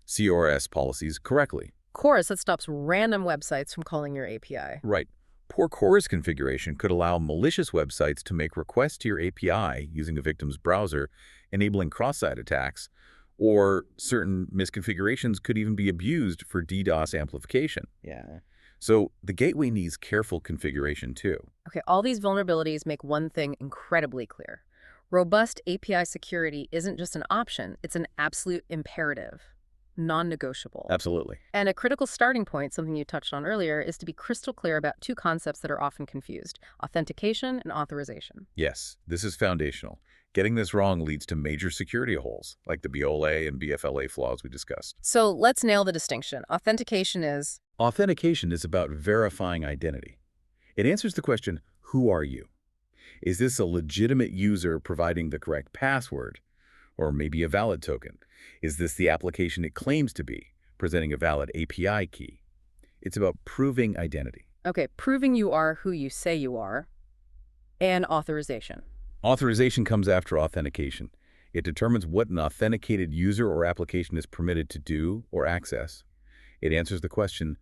CORS policies correctly. CORS, that stops random websites from calling your API. Right. Poor CORS configuration could allow malicious websites to make requests to your API using a victim's browser, enabling cross-site attacks, or certain misconfigurations could even be abused for DDoS amplification. Yeah. So the gateway needs careful configuration too. Okay, all these vulnerabilities make one thing incredibly clear. Robust API security isn't just an option, it's an absolute imperative. Non-negotiable. Absolutely. And a critical starting point, something you touched on earlier, is to be crystal clear about two concepts that are often confused: authentication and authorization. Yes, this is foundational. Getting this wrong leads to major security holes, like the BOLA and BFLA flaws we discussed. So let's nail the distinction. Authentication is... Authentication is about verifying identity. It answers the question, who are you? Is this a legitimate user providing the correct password? Or maybe a valid token? Is this the application it claims to be, presenting a valid API key? It's about proving identity. Okay, proving you are who you say you are, and authorization. Authorization comes after authentication. It determines what an authenticated user or application is permitted to do or access. It answers the question,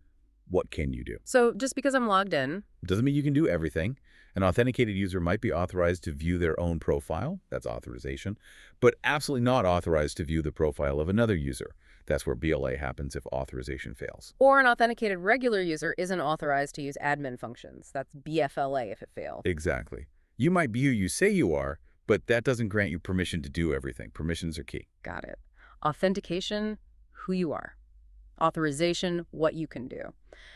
what can you do? So just because I'm logged in... Doesn't mean you can do everything. An authenticated user might be authorized to view their own profile, that's authorization, but absolutely not authorized to view the profile of another user. That's where BLA happens if authorization fails. Or an authenticated regular user isn't authorized to use admin functions. That's BFLA if it fails. Exactly. You might be who you say you are, but that doesn't grant you permission to do everything. Permissions are key. Got it. Authentication, who you are. Authorization, what you can do.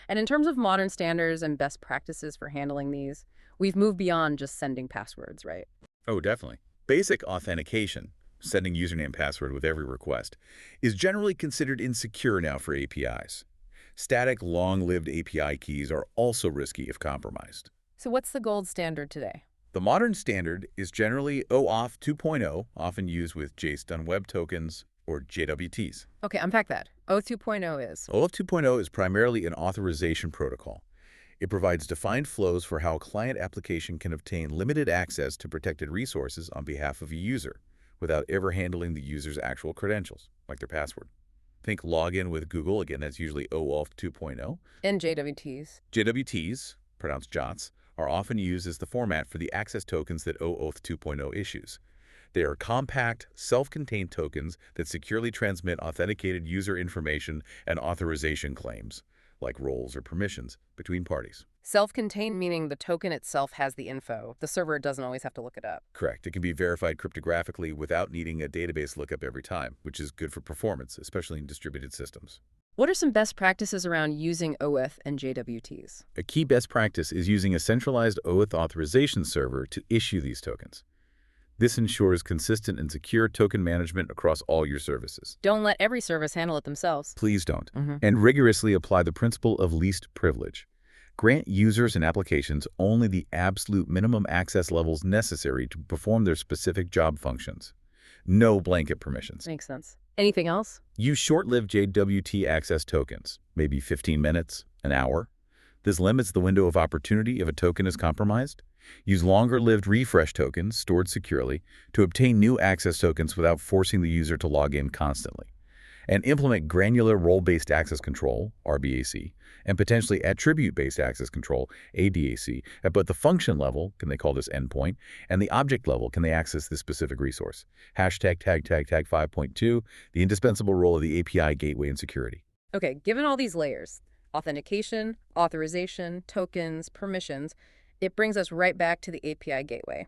And in terms of modern standards and best practices for handling these, we've moved beyond just sending passwords, right? Oh, definitely. Basic authentication, sending username and password with every request, is generally considered insecure now for APIs. Static, long-lived API keys are also risky if compromised. So what's the gold standard today? The modern standard is generally OAuth 2.0, often used with JSON Web Tokens, or JWTs. Okay, unpack that. OAuth 2.0 is? OAuth 2.0 is primarily an authorization protocol. It provides defined flows for how a client application can obtain limited access to protected resources on behalf of a user without ever handling the user's actual credentials, like their password. Think login with Google, again, that's usually OAuth 2.0. And JWTs. JWTs, pronounced JOTs, are often used as the format for the access tokens that OAuth 2.0 issues. They are compact, self-contained tokens that securely transmit authenticated user information and authorization claims, like roles or permissions, between parties. Self-contained meaning the token itself has the info. The server doesn't always have to look it up. Correct. It can be verified cryptographically without needing a database lookup every time, which is good for performance, especially in distributed systems. What are some best practices around using OAuth and JWTs? A key best practice is using a centralized OAuth authorization server to issue these tokens. This ensures consistent and secure token management across all your services. Don't let every service handle it themselves. Please don't. And rigorously apply the principle of least privilege. Grant users and applications only the absolute minimum access levels necessary to perform their specific job functions. No blanket permissions. Makes sense. Anything else? Use short-lived JWT access tokens, maybe 15 minutes, an hour. This limits the window of opportunity if a token is compromised. Use longer-lived refresh tokens, stored securely, to obtain new access tokens without forcing the user to log in constantly. And implement granular role-based access control, RBAC, and potentially attribute-based access control, ADAC, at both the function level, can they call this endpoint, and the object level, can they access this specific resource. Hashtag tag 5.2, the indispensable role of the API gateway in security. Okay, given all these layers, authentication, authorization, tokens, permissions, it brings us right back to the API gateway.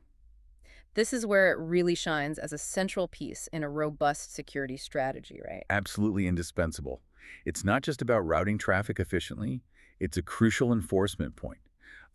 This is where it really shines as a central piece in a robust security strategy, right? Absolutely indispensable. It's not just about routing traffic efficiently, it's a crucial enforcement point,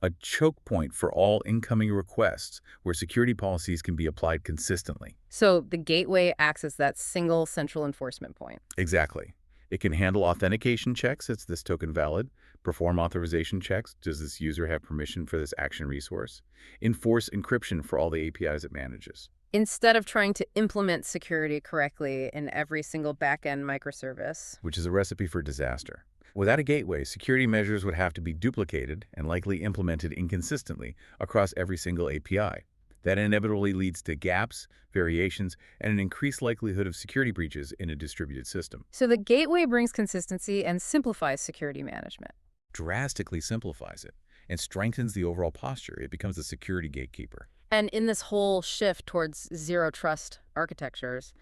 a choke point for all incoming requests where security policies can be applied consistently. So the gateway acts as that single central enforcement point. Exactly. It can handle authentication checks. Is this token valid? Perform authorization checks. Does this user have permission for this action resource? Enforce encryption for all the APIs it manages. Instead of trying to implement security correctly in every single backend microservice. Which is a recipe for disaster. Without a gateway, security measures would have to be duplicated and likely implemented inconsistently across every single API. That inevitably leads to gaps, variations, and an increased likelihood of security breaches in a distributed system. So the gateway brings consistency and simplifies security management. Drastically simplifies it and strengthens the overall posture. It becomes a security gatekeeper. And in this whole shift towards zero trust architectures,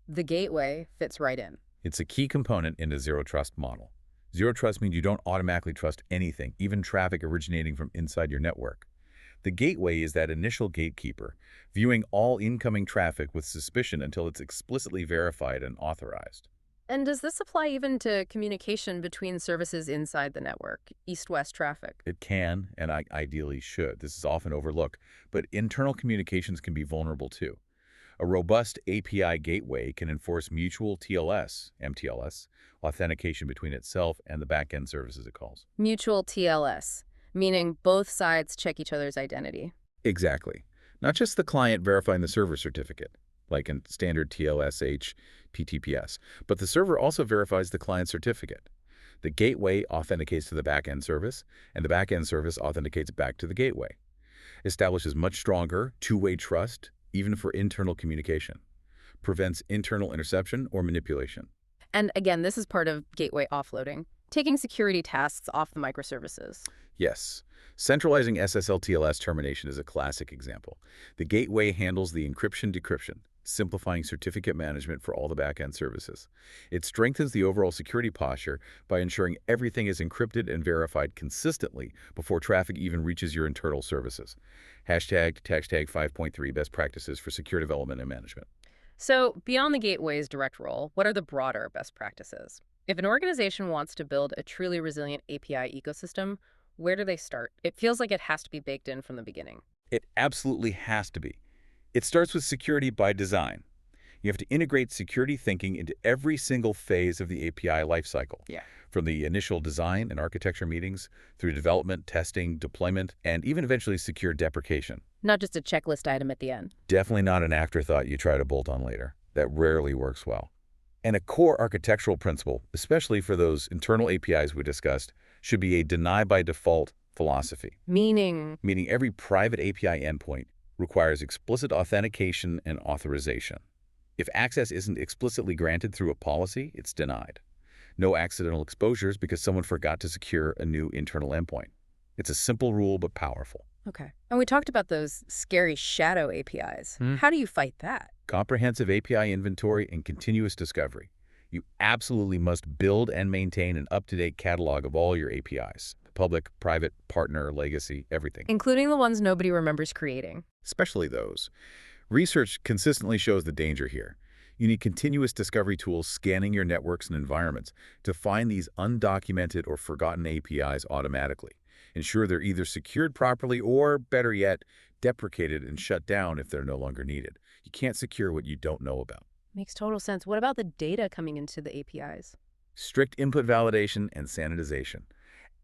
the gateway fits right in. It's a key component in the zero trust model. Zero trust means you don't automatically trust anything, even traffic originating from inside your network. The gateway is that initial gatekeeper, viewing all incoming traffic with suspicion until it's explicitly verified and authorized. And does this apply even to communication between services inside the network, east-west traffic? It can, and ideally should. This is often overlooked, but internal communications can be vulnerable too. A robust API gateway can enforce mutual TLS, MTLS, authentication between itself and the backend services it calls. Mutual TLS, meaning both sides check each other's identity. Exactly. Not just the client verifying the server certificate, like in standard TLSH, PTPS, but the server also verifies the client certificate. The gateway authenticates to the backend service, and the backend service authenticates back to the gateway. Establishes much stronger two-way trust, even for internal communication. Prevents internal interception or manipulation. And again, this is part of gateway offloading, taking security tasks off the microservices. Yes. Centralizing SSL-TLS termination is a classic example. The gateway handles the encryption-decryption, simplifying certificate management for all the backend services. It strengthens the overall security posture by ensuring everything is encrypted and verified consistently before traffic even reaches your internal services. Hashtag 5.3 best practices for secure development and management. So beyond the gateway's direct role, what are the broader best practices? If an organization wants to build a truly resilient API ecosystem, where do they start? It feels like it has to be baked in from the beginning. It absolutely has to be. It starts with security by design. You have to integrate security thinking into every single phase of the API lifecycle. Yeah. From the initial design and architecture meetings, through development, testing, deployment, and even eventually secure deprecation. Not just a checklist item at the end. Definitely not an afterthought you try to bolt on later. That rarely works well. And a core architectural principle, especially for those internal APIs we discussed, should be a deny by default philosophy. Meaning Every private API endpoint requires explicit authentication and authorization. If access isn't explicitly granted through a policy, it's denied. No accidental exposures because someone forgot to secure a new internal endpoint. It's a simple rule, but powerful. Okay. And we talked about those scary shadow APIs. How do you fight that? Comprehensive API inventory and continuous discovery. You absolutely must build and maintain an up-to-date catalog of all your APIs. Public, private, partner, legacy, everything. Including the ones nobody remembers creating. Especially those. Research consistently shows the danger here. You need continuous discovery tools scanning your networks and environments to find these undocumented or forgotten APIs automatically. Ensure they're either secured properly or, better yet, deprecated and shut down if they're no longer needed. You can't secure what you don't know about. Makes total sense. What about the data coming into the APIs? Strict input validation and sanitization.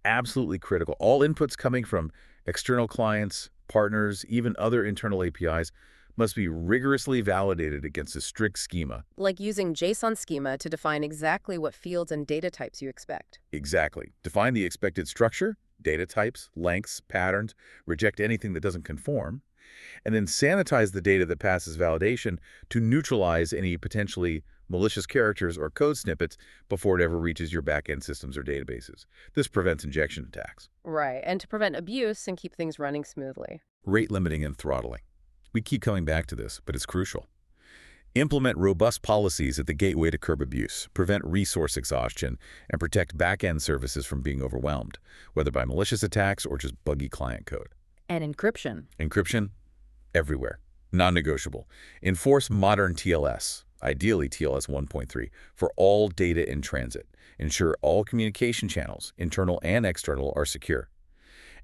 Absolutely critical. All inputs coming from external clients, partners, even other internal APIs must be rigorously validated against a strict schema. Like using JSON schema to define exactly what fields and data types you expect. Exactly. Define the expected structure, data types, lengths, patterns, reject anything that doesn't conform, and then sanitize the data that passes validation to neutralize any potentially malicious characters or code snippets before it ever reaches your backend systems or databases. This prevents injection attacks. Right, and to prevent abuse and keep things running smoothly. Rate limiting and throttling. We keep coming back to this, but it's crucial. Implement robust policies at the gateway to curb abuse, prevent resource exhaustion, and protect back-end services from being overwhelmed, whether by malicious attacks or just buggy client code. And encryption. Encryption? Everywhere. Non-negotiable. Enforce modern TLS, ideally TLS 1.3, for all data in transit. Ensure all communication channels, internal and external, are secure.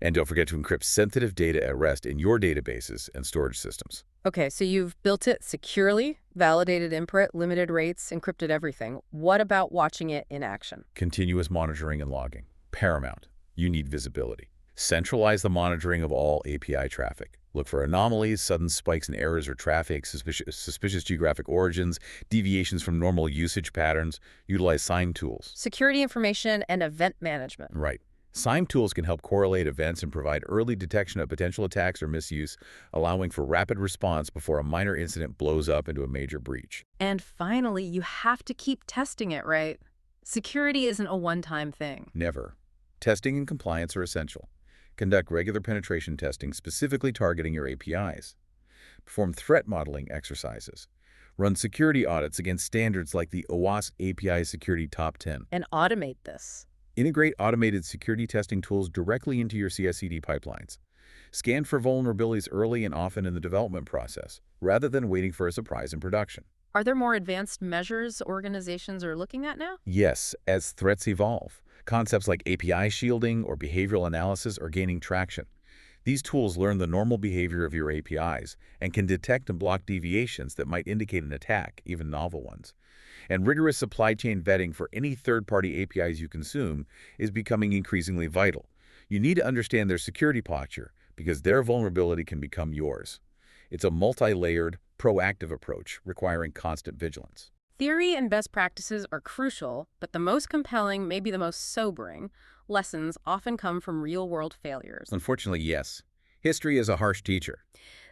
And don't forget to encrypt sensitive data at rest in your databases and storage systems. Okay, so you've built it securely, validated input, limited rates, encrypted everything. What about watching it in action? Continuous monitoring and logging. Paramount. You need visibility. Centralize the monitoring of all API traffic. Look for anomalies, sudden spikes in errors or traffic, suspicious geographic origins, deviations from normal usage patterns. Utilize SIEM tools. Security information and event management. Right. SIEM tools can help correlate events and provide early detection of potential attacks or misuse, allowing for rapid response before a minor incident blows up into a major breach. And finally, you have to keep testing it, right? Security isn't a one-time thing. Never. Testing and compliance are essential. Conduct regular penetration testing specifically targeting your APIs. Perform threat modeling exercises. Run security audits against standards like the OWASP API Security Top 10. And automate this. Integrate automated security testing tools directly into your CI/CD pipelines. Scan for vulnerabilities early and often in the development process, rather than waiting for a surprise in production. Are there more advanced measures organizations are looking at now? Yes, as threats evolve, concepts like API shielding or behavioral analysis are gaining traction. These tools learn the normal behavior of your APIs and can detect and block deviations that might indicate an attack, even novel ones. And rigorous supply chain vetting for any third-party APIs you consume is becoming increasingly vital. You need to understand their security posture because their vulnerability can become yours. It's a multi-layered, proactive approach requiring constant vigilance. Theory and best practices are crucial, but the most compelling, maybe the most sobering, lessons often come from real-world failures. Unfortunately, yes. History is a harsh teacher.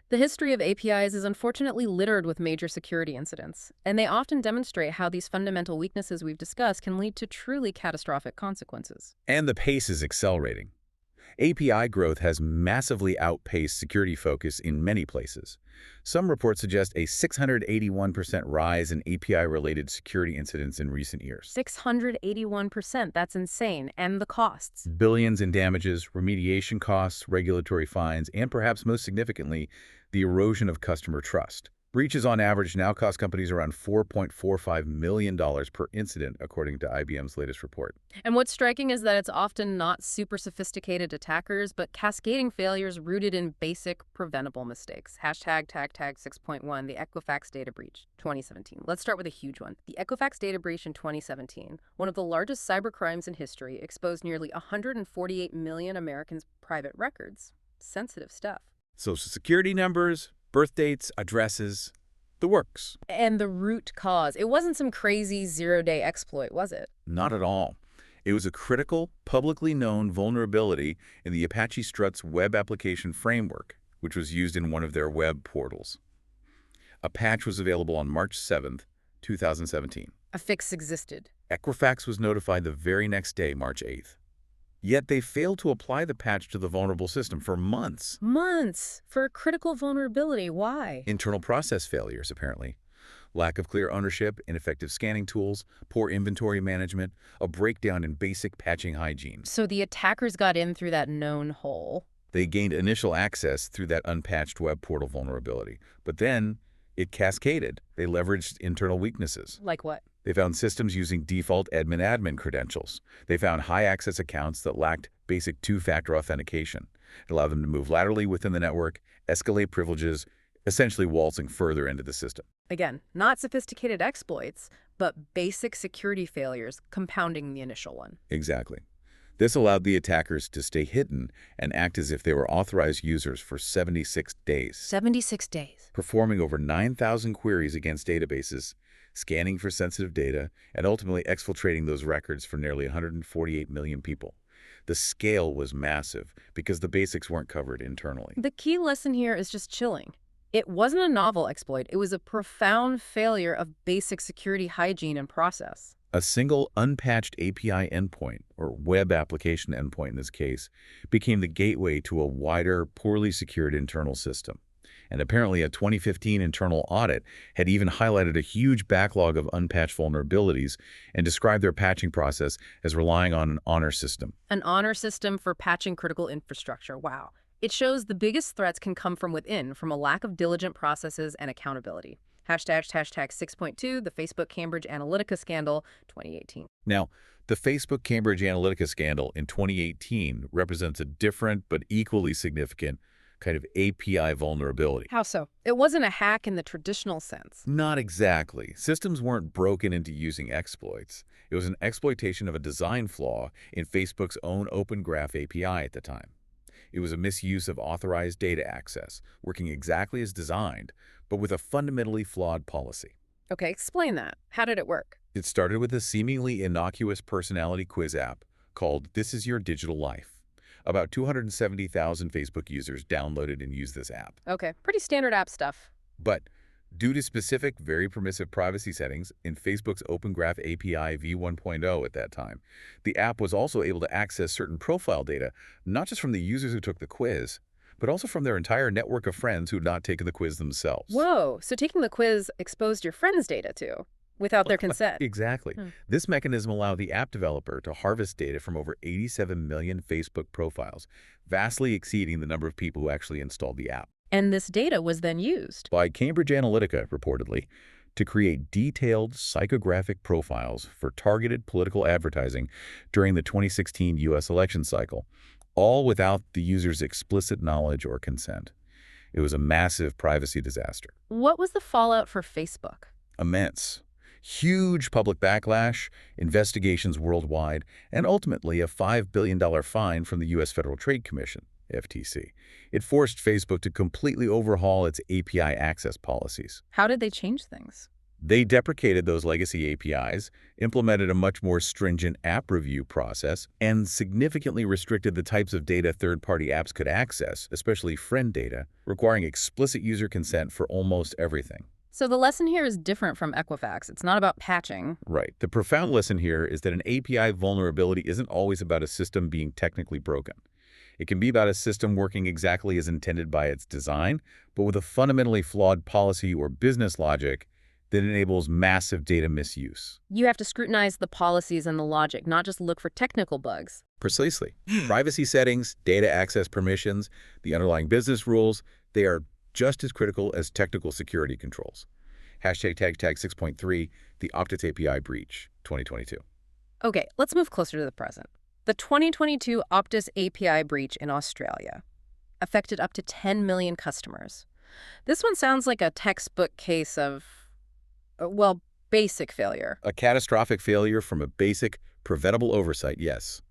The history of APIs is unfortunately littered with major security incidents, and they often demonstrate how these fundamental weaknesses we've discussed can lead to truly catastrophic consequences. And the pace is accelerating. API growth has massively outpaced security focus in many places. Some reports suggest a 681% rise in API-related security incidents in recent years. 681%, that's insane. And the costs? Billions in damages, remediation costs, regulatory fines, and perhaps most significantly, the erosion of customer trust. Breaches on average now cost companies around $4.45 million per incident, according to IBM's latest report. And what's striking is that it's often not super sophisticated attackers, but cascading failures rooted in basic preventable mistakes. Hashtag tag 6.1, the Equifax data breach, 2017. Let's start with a huge one. The Equifax data breach in 2017, one of the largest cybercrimes in history, exposed nearly 148 million Americans' private records. Sensitive stuff. Social security numbers, birth dates, addresses, the works. And the root cause. It wasn't some crazy zero-day exploit, was it? Not at all. It was a critical, publicly known vulnerability in the Apache Struts web application framework, which was used in one of their web portals. A patch was available on March 7th, 2017. A fix existed. Equifax was notified the very next day, March 8th. Yet they failed to apply the patch to the vulnerable system for months. Months? For a critical vulnerability. Why? Internal process failures, apparently. Lack of clear ownership, ineffective scanning tools, poor inventory management, a breakdown in basic patching hygiene. So the attackers got in through that known hole. They gained initial access through that unpatched web portal vulnerability. But then it cascaded. They leveraged internal weaknesses. Like what? They found systems using default admin credentials. They found high-access accounts that lacked basic two-factor authentication. It allowed them to move laterally within the network, escalate privileges, essentially waltzing further into the system. Again, not sophisticated exploits, but basic security failures compounding the initial one. Exactly. This allowed the attackers to stay hidden and act as if they were authorized users for 76 days, 76 days. performing over 9,000 queries against databases, scanning for sensitive data, and ultimately exfiltrating those records for nearly 148 million people. The scale was massive because the basics weren't covered internally. The key lesson here is just chilling. It wasn't a novel exploit. It was a profound failure of basic security hygiene and process. A single unpatched API endpoint, or web application endpoint in this case, became the gateway to a wider, poorly secured internal system. And apparently a 2015 internal audit had even highlighted a huge backlog of unpatched vulnerabilities and described their patching process as relying on an honor system. An honor system for patching critical infrastructure. Wow. It shows the biggest threats can come from within, from a lack of diligent processes and accountability. Hashtag 6.2, the Facebook Cambridge Analytica scandal, 2018. Now, the Facebook Cambridge Analytica scandal in 2018 represents a different but equally significant kind of API vulnerability. How so? It wasn't a hack in the traditional sense. Not exactly. Systems weren't broken into using exploits. It was an exploitation of a design flaw in Facebook's own Open Graph API at the time. It was a misuse of authorized data access, working exactly as designed, but with a fundamentally flawed policy. Okay, explain that. How did it work? It started with a seemingly innocuous personality quiz app called This Is Your Digital Life. About 270,000 Facebook users downloaded and used this app. Okay, pretty standard app stuff. But due to specific, very permissive privacy settings in Facebook's Open Graph API v1.0 at that time, the app was also able to access certain profile data, not just from the users who took the quiz, but also from their entire network of friends who had not taken the quiz themselves. Whoa, so taking the quiz exposed your friends' data too, without their consent. Exactly. This mechanism allowed the app developer to harvest data from over 87 million Facebook profiles, vastly exceeding the number of people who actually installed the app. And this data was then used By Cambridge Analytica, reportedly, to create detailed psychographic profiles for targeted political advertising during the 2016 U.S. election cycle, all without the user's explicit knowledge or consent. It was a massive privacy disaster. What was the fallout for Facebook? Immense. Huge public backlash, investigations worldwide, and ultimately a $5 billion fine from the U.S. Federal Trade Commission, FTC. It forced Facebook to completely overhaul its API access policies. How did they change things? They deprecated those legacy APIs, implemented a much more stringent app review process, and significantly restricted the types of data third-party apps could access, especially friend data, requiring explicit user consent for almost everything. So the lesson here is different from Equifax. It's not about patching. Right. The profound lesson here is that an API vulnerability isn't always about a system being technically broken. It can be about a system working exactly as intended by its design, but with a fundamentally flawed policy or business logic that enables massive data misuse. You have to scrutinize the policies and the logic, not just look for technical bugs. Precisely. Privacy settings, data access permissions, the underlying business rules, they are just as critical as technical security controls. Hashtag 6.3, the Optus API breach, 2022. Okay, let's move closer to the present. The 2022 Optus API breach in Australia affected up to 10 million customers. This one sounds like a textbook case of, well, basic failure. A catastrophic failure from a basic, preventable oversight, yes.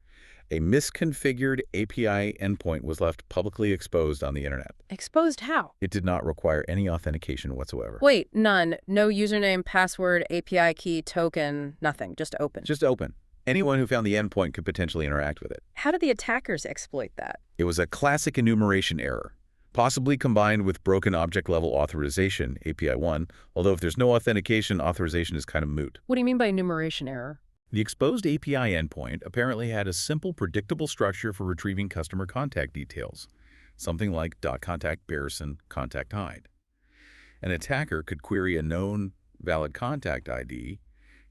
A misconfigured API endpoint was left publicly exposed on the internet. Exposed how? It did not require any authentication whatsoever. Wait, none. No username, password, API key, token, nothing. Just open. Just open. Anyone who found the endpoint could potentially interact with it. How did the attackers exploit that? It was a classic enumeration error, possibly combined with Broken Object Level Authorization, API 1, although if there's no authentication, authorization is kind of moot. What do you mean by enumeration error? The exposed API endpoint apparently had a simple, predictable structure for retrieving customer contact details, something like .contact Bearson contact hide. An attacker could query a known valid contact ID,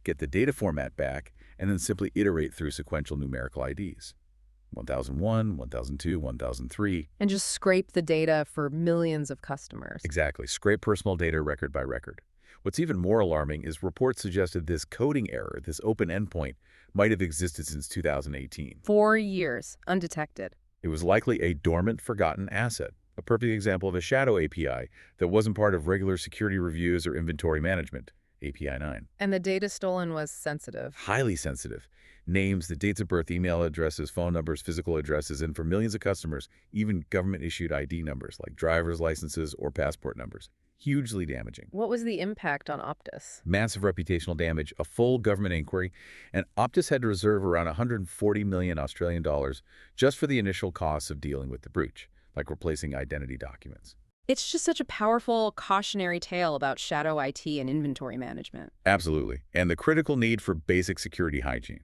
get the data format back, and then simply iterate through sequential numerical IDs. 1001, 1002, 1003. And just scrape the data for millions of customers. Exactly. Scrape personal data record by record. What's even more alarming is reports suggested this coding error, this open endpoint, might have existed since 2018. 4 years, undetected. It was likely a dormant, forgotten asset, a perfect example of a shadow API that wasn't part of regular security reviews or inventory management. API 9. And the data stolen was sensitive. Highly sensitive. Names, the dates of birth, email addresses, phone numbers, physical addresses, and for millions of customers, even government-issued ID numbers like driver's licenses or passport numbers. Hugely damaging. What was the impact on Optus? Massive reputational damage, a full government inquiry, and Optus had to reserve around 140 million Australian dollars just for the initial costs of dealing with the breach, like replacing identity documents. It's just such a powerful cautionary tale about shadow IT and inventory management. Absolutely. And the critical need for basic security hygiene.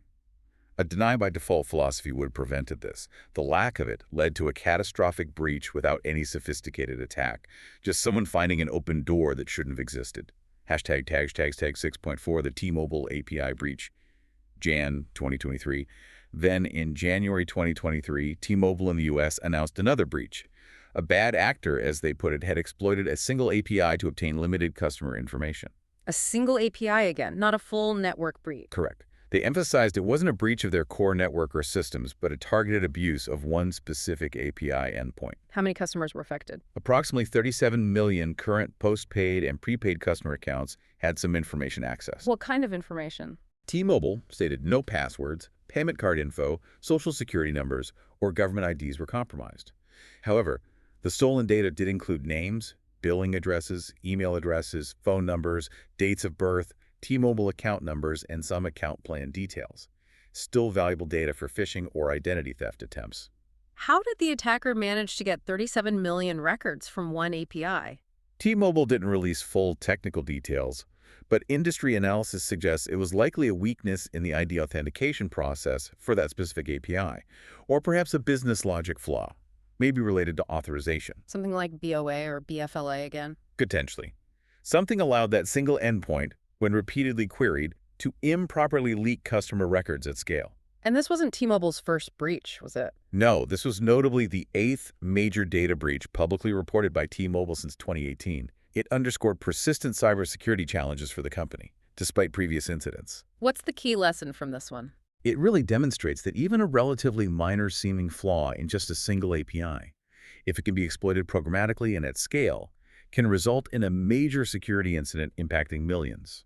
A deny-by-default philosophy would have prevented this. The lack of it led to a catastrophic breach without any sophisticated attack, just someone finding an open door that shouldn't have existed. Hashtag 6.4, the T-Mobile API breach, Jan 2023. Then in January 2023, T-Mobile in the U.S. announced another breach. A bad actor, as they put it, had exploited a single API to obtain limited customer information. A single API again, not a full network breach. Correct. They emphasized it wasn't a breach of their core network or systems, but a targeted abuse of one specific API endpoint. How many customers were affected? Approximately 37 million current postpaid and prepaid customer accounts had some information access. What kind of information? T-Mobile stated no passwords, payment card info, social security numbers, or government IDs were compromised. However, the stolen data did include names, billing addresses, email addresses, phone numbers, dates of birth, T-Mobile account numbers, and some account plan details. Still valuable data for phishing or identity theft attempts. How did the attacker manage to get 37 million records from one API? T-Mobile didn't release full technical details, but industry analysis suggests it was likely a weakness in the ID authentication process for that specific API, or perhaps a business logic flaw, maybe related to authorization. Something like BOA or BFLA again? Potentially. Something allowed that single endpoint, when repeatedly queried, to improperly leak customer records at scale. And this wasn't T-Mobile's first breach, was it? No, this was notably the 8th major data breach publicly reported by T-Mobile since 2018. It underscored persistent cybersecurity challenges for the company, despite previous incidents. What's the key lesson from this one? It really demonstrates that even a relatively minor-seeming flaw in just a single API, if it can be exploited programmatically and at scale, can result in a major security incident impacting millions.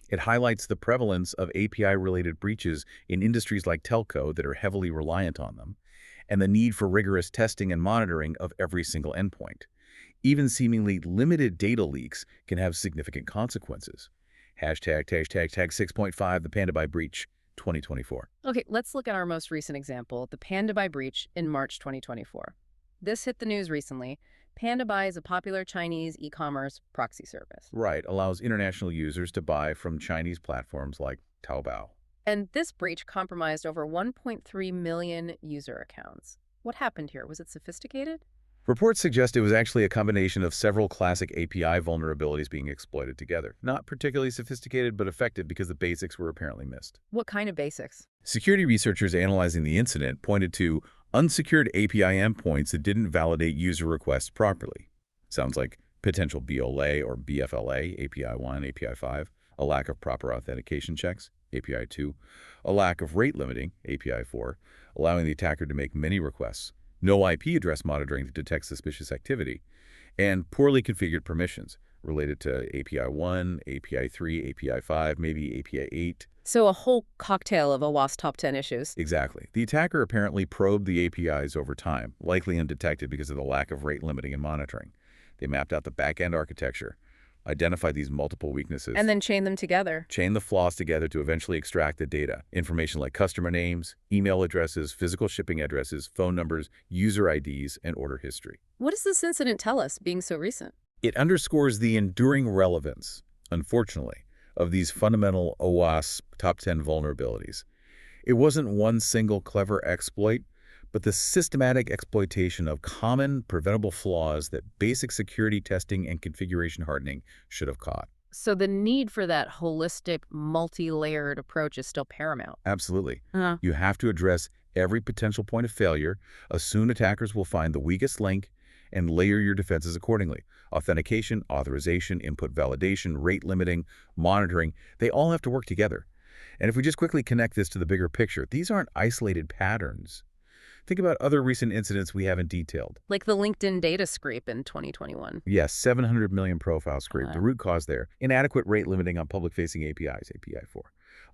It highlights the prevalence of API-related breaches in industries like telco that are heavily reliant on them, and the need for rigorous testing and monitoring of every single endpoint. Even seemingly limited data leaks can have significant consequences. Hashtag 6.5, the PandaBuy breach, 2024. Okay, let's look at our most recent example, the PandaBuy breach in March 2024. This hit the news recently. PandaBuy is a popular Chinese e-commerce proxy service. Right, allows international users to buy from Chinese platforms like Taobao. And this breach compromised over 1.3 million user accounts. What happened here? Was it sophisticated? Reports suggest it was actually a combination of several classic API vulnerabilities being exploited together. Not particularly sophisticated, but effective because the basics were apparently missed. What kind of basics? Security researchers analyzing the incident pointed to unsecured API endpoints that didn't validate user requests properly. Sounds like potential BOLA or BFLA, API 1, API 5, a lack of proper authentication checks, API 2, a lack of rate limiting, API 4, allowing the attacker to make many requests, no IP address monitoring to detect suspicious activity, and poorly configured permissions related to API 1, API 3, API 5, maybe API 8. So a whole cocktail of OWASP top 10 issues. Exactly. The attacker apparently probed the APIs over time, likely undetected because of the lack of rate limiting and monitoring. They mapped out the back-end architecture, identified these multiple weaknesses, and then chained them together. Chained the flaws together to eventually extract the data. Information like customer names, email addresses, physical shipping addresses, phone numbers, user IDs, and order history. What does this incident tell us, being so recent? It underscores the enduring relevance, unfortunately, of these fundamental OWASP top 10 vulnerabilities. It wasn't one single clever exploit, but the systematic exploitation of common preventable flaws that basic security testing and configuration hardening should have caught. So the need for that holistic, multi-layered approach is still paramount. Absolutely. You have to address every potential point of failure. Soon attackers will find the weakest link and layer your defenses accordingly. Authentication, authorization, input validation, rate limiting, monitoring, they all have to work together. And if we just quickly connect this to the bigger picture, these aren't isolated patterns. Think about other recent incidents we haven't detailed. Like the LinkedIn data scrape in 2021. Yes, 700 million profiles scraped. The Uh, root cause there, inadequate rate limiting on public-facing APIs, API 4.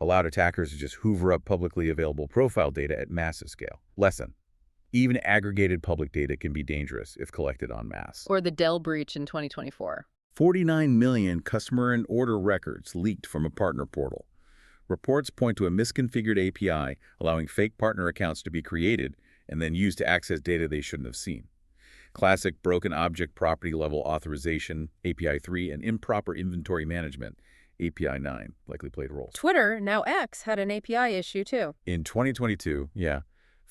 Allowed attackers to just hoover up publicly available profile data at massive scale. Lesson: even aggregated public data can be dangerous if collected en masse. or the Dell breach in 2024. 49 million customer and order records leaked from a partner portal. Reports point to a misconfigured API allowing fake partner accounts to be created and then used to access data they shouldn't have seen. Classic broken object property level authorization, API 3, and improper inventory management, API 9, likely played roles. Twitter, now X, had an API issue too. In 2022,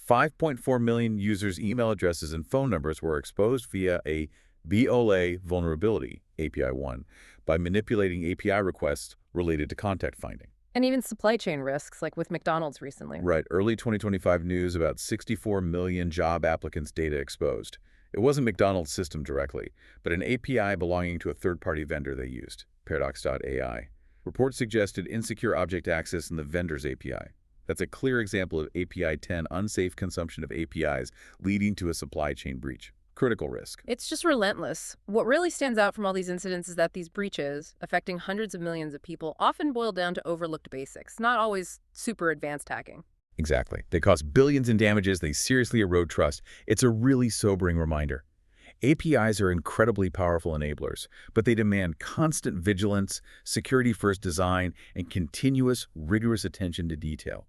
5.4 million users' email addresses and phone numbers were exposed via a BOLA vulnerability, API 1, by manipulating API requests related to contact finding. And even supply chain risks, like with McDonald's recently. Right, early 2025 news about 64 million job applicants' data exposed. It wasn't McDonald's system directly, but an API belonging to a third-party vendor they used, Paradox.ai. Reports suggested insecure object access in the vendor's API. That's a clear example of API 10 unsafe consumption of APIs leading to a supply chain breach. Critical risk. It's just relentless. What really stands out from all these incidents is that these breaches, affecting hundreds of millions of people, often boil down to overlooked basics, not always super advanced hacking. Exactly. They cost billions in damages. They seriously erode trust. It's a really sobering reminder. APIs are incredibly powerful enablers, but they demand constant vigilance, security-first design, and continuous, rigorous attention to detail.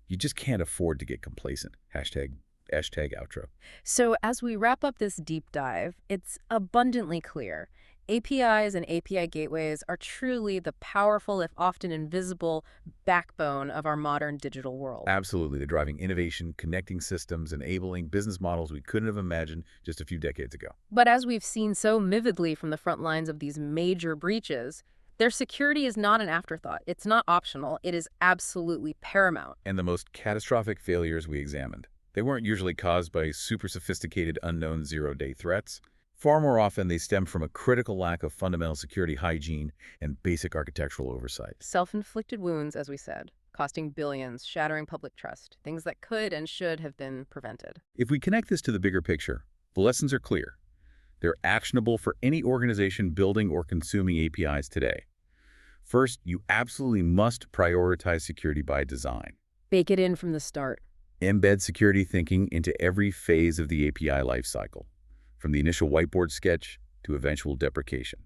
You just can't afford to get complacent. Hashtag outro. So as we wrap up this deep dive, it's abundantly clear. APIs and API gateways are truly the powerful, if often invisible, backbone of our modern digital world. Absolutely. They're driving innovation, connecting systems, enabling business models we couldn't have imagined just a few decades ago. But as we've seen so vividly from the front lines of these major breaches, their security is not an afterthought. It's not optional. It is absolutely paramount. And the most catastrophic failures we examined, they weren't usually caused by super sophisticated unknown zero-day threats. Far more often, they stem from a critical lack of fundamental security hygiene and basic architectural oversight. Self-inflicted wounds, as we said, costing billions, shattering public trust, things that could and should have been prevented. If we connect this to the bigger picture, the lessons are clear. They're actionable for any organization building or consuming APIs today. First, you absolutely must prioritize security by design. Bake it in from the start. Embed security thinking into every phase of the API lifecycle, from the initial whiteboard sketch to eventual deprecation.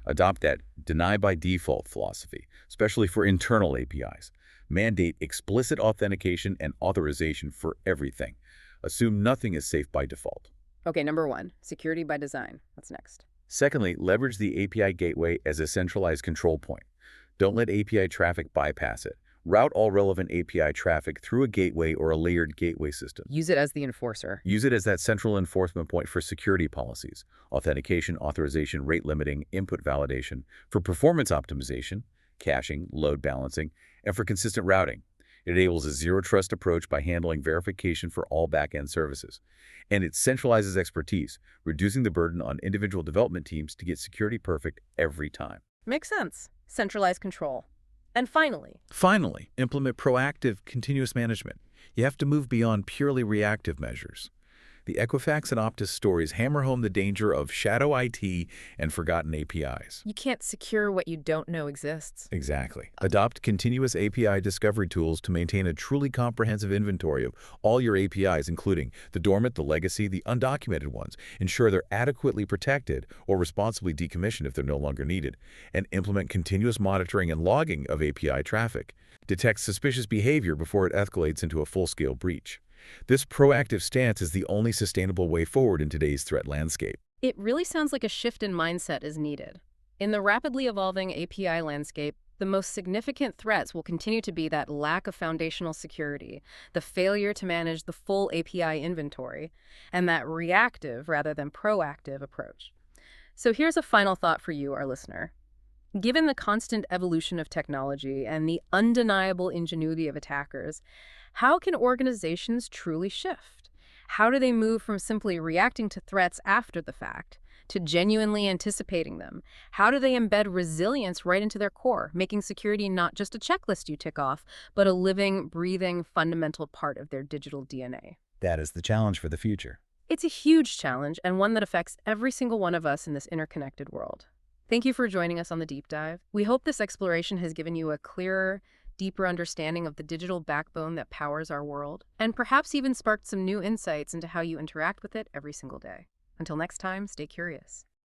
Adopt that deny by default philosophy, especially for internal APIs. Mandate explicit authentication and authorization for everything. Assume nothing is safe by default. Okay, number one, security by design. What's next? Secondly, leverage the API gateway as a centralized control point. Don't let API traffic bypass it. Route all relevant API traffic through a gateway or a layered gateway system. Use it as the enforcer. Use it as that central enforcement point for security policies, authentication, authorization, rate limiting, input validation, for performance optimization, caching, load balancing, and for consistent routing. It enables a zero-trust approach by handling verification for all back-end services. And it centralizes expertise, reducing the burden on individual development teams to get security perfect every time. Makes sense. Centralized control. And finally, Implement proactive, continuous management. You have to move beyond purely reactive measures. The Equifax and Optus stories hammer home the danger of shadow IT and forgotten APIs. you can't secure what you don't know exists. Exactly. Adopt continuous API discovery tools to maintain a truly comprehensive inventory of all your APIs, including the dormant, the legacy, the undocumented ones. Ensure they're adequately protected or responsibly decommissioned if they're no longer needed. And implement continuous monitoring and logging of API traffic. Detect suspicious behavior before it escalates into a full-scale breach. This proactive stance is the only sustainable way forward in today's threat landscape. It really sounds like a shift in mindset is needed. In the rapidly evolving API landscape, the most significant threats will continue to be that lack of foundational security, the failure to manage the full API inventory, and that reactive rather than proactive approach. So here's a final thought for you, our listener. Given the constant evolution of technology and the undeniable ingenuity of attackers, how can organizations truly shift? How do they move from simply reacting to threats after the fact to genuinely anticipating them? How do they embed resilience right into their core, making security not just a checklist you tick off, but a living, breathing, fundamental part of their digital DNA? that as the challenge for the future. It's a huge challenge and one that affects every single one of us in this interconnected world. Thank you for joining us on the deep dive. We hope this exploration has given you a clearer, deeper understanding of the digital backbone that powers our world, and perhaps even sparked some new insights into how you interact with it every single day. Until next time, stay curious.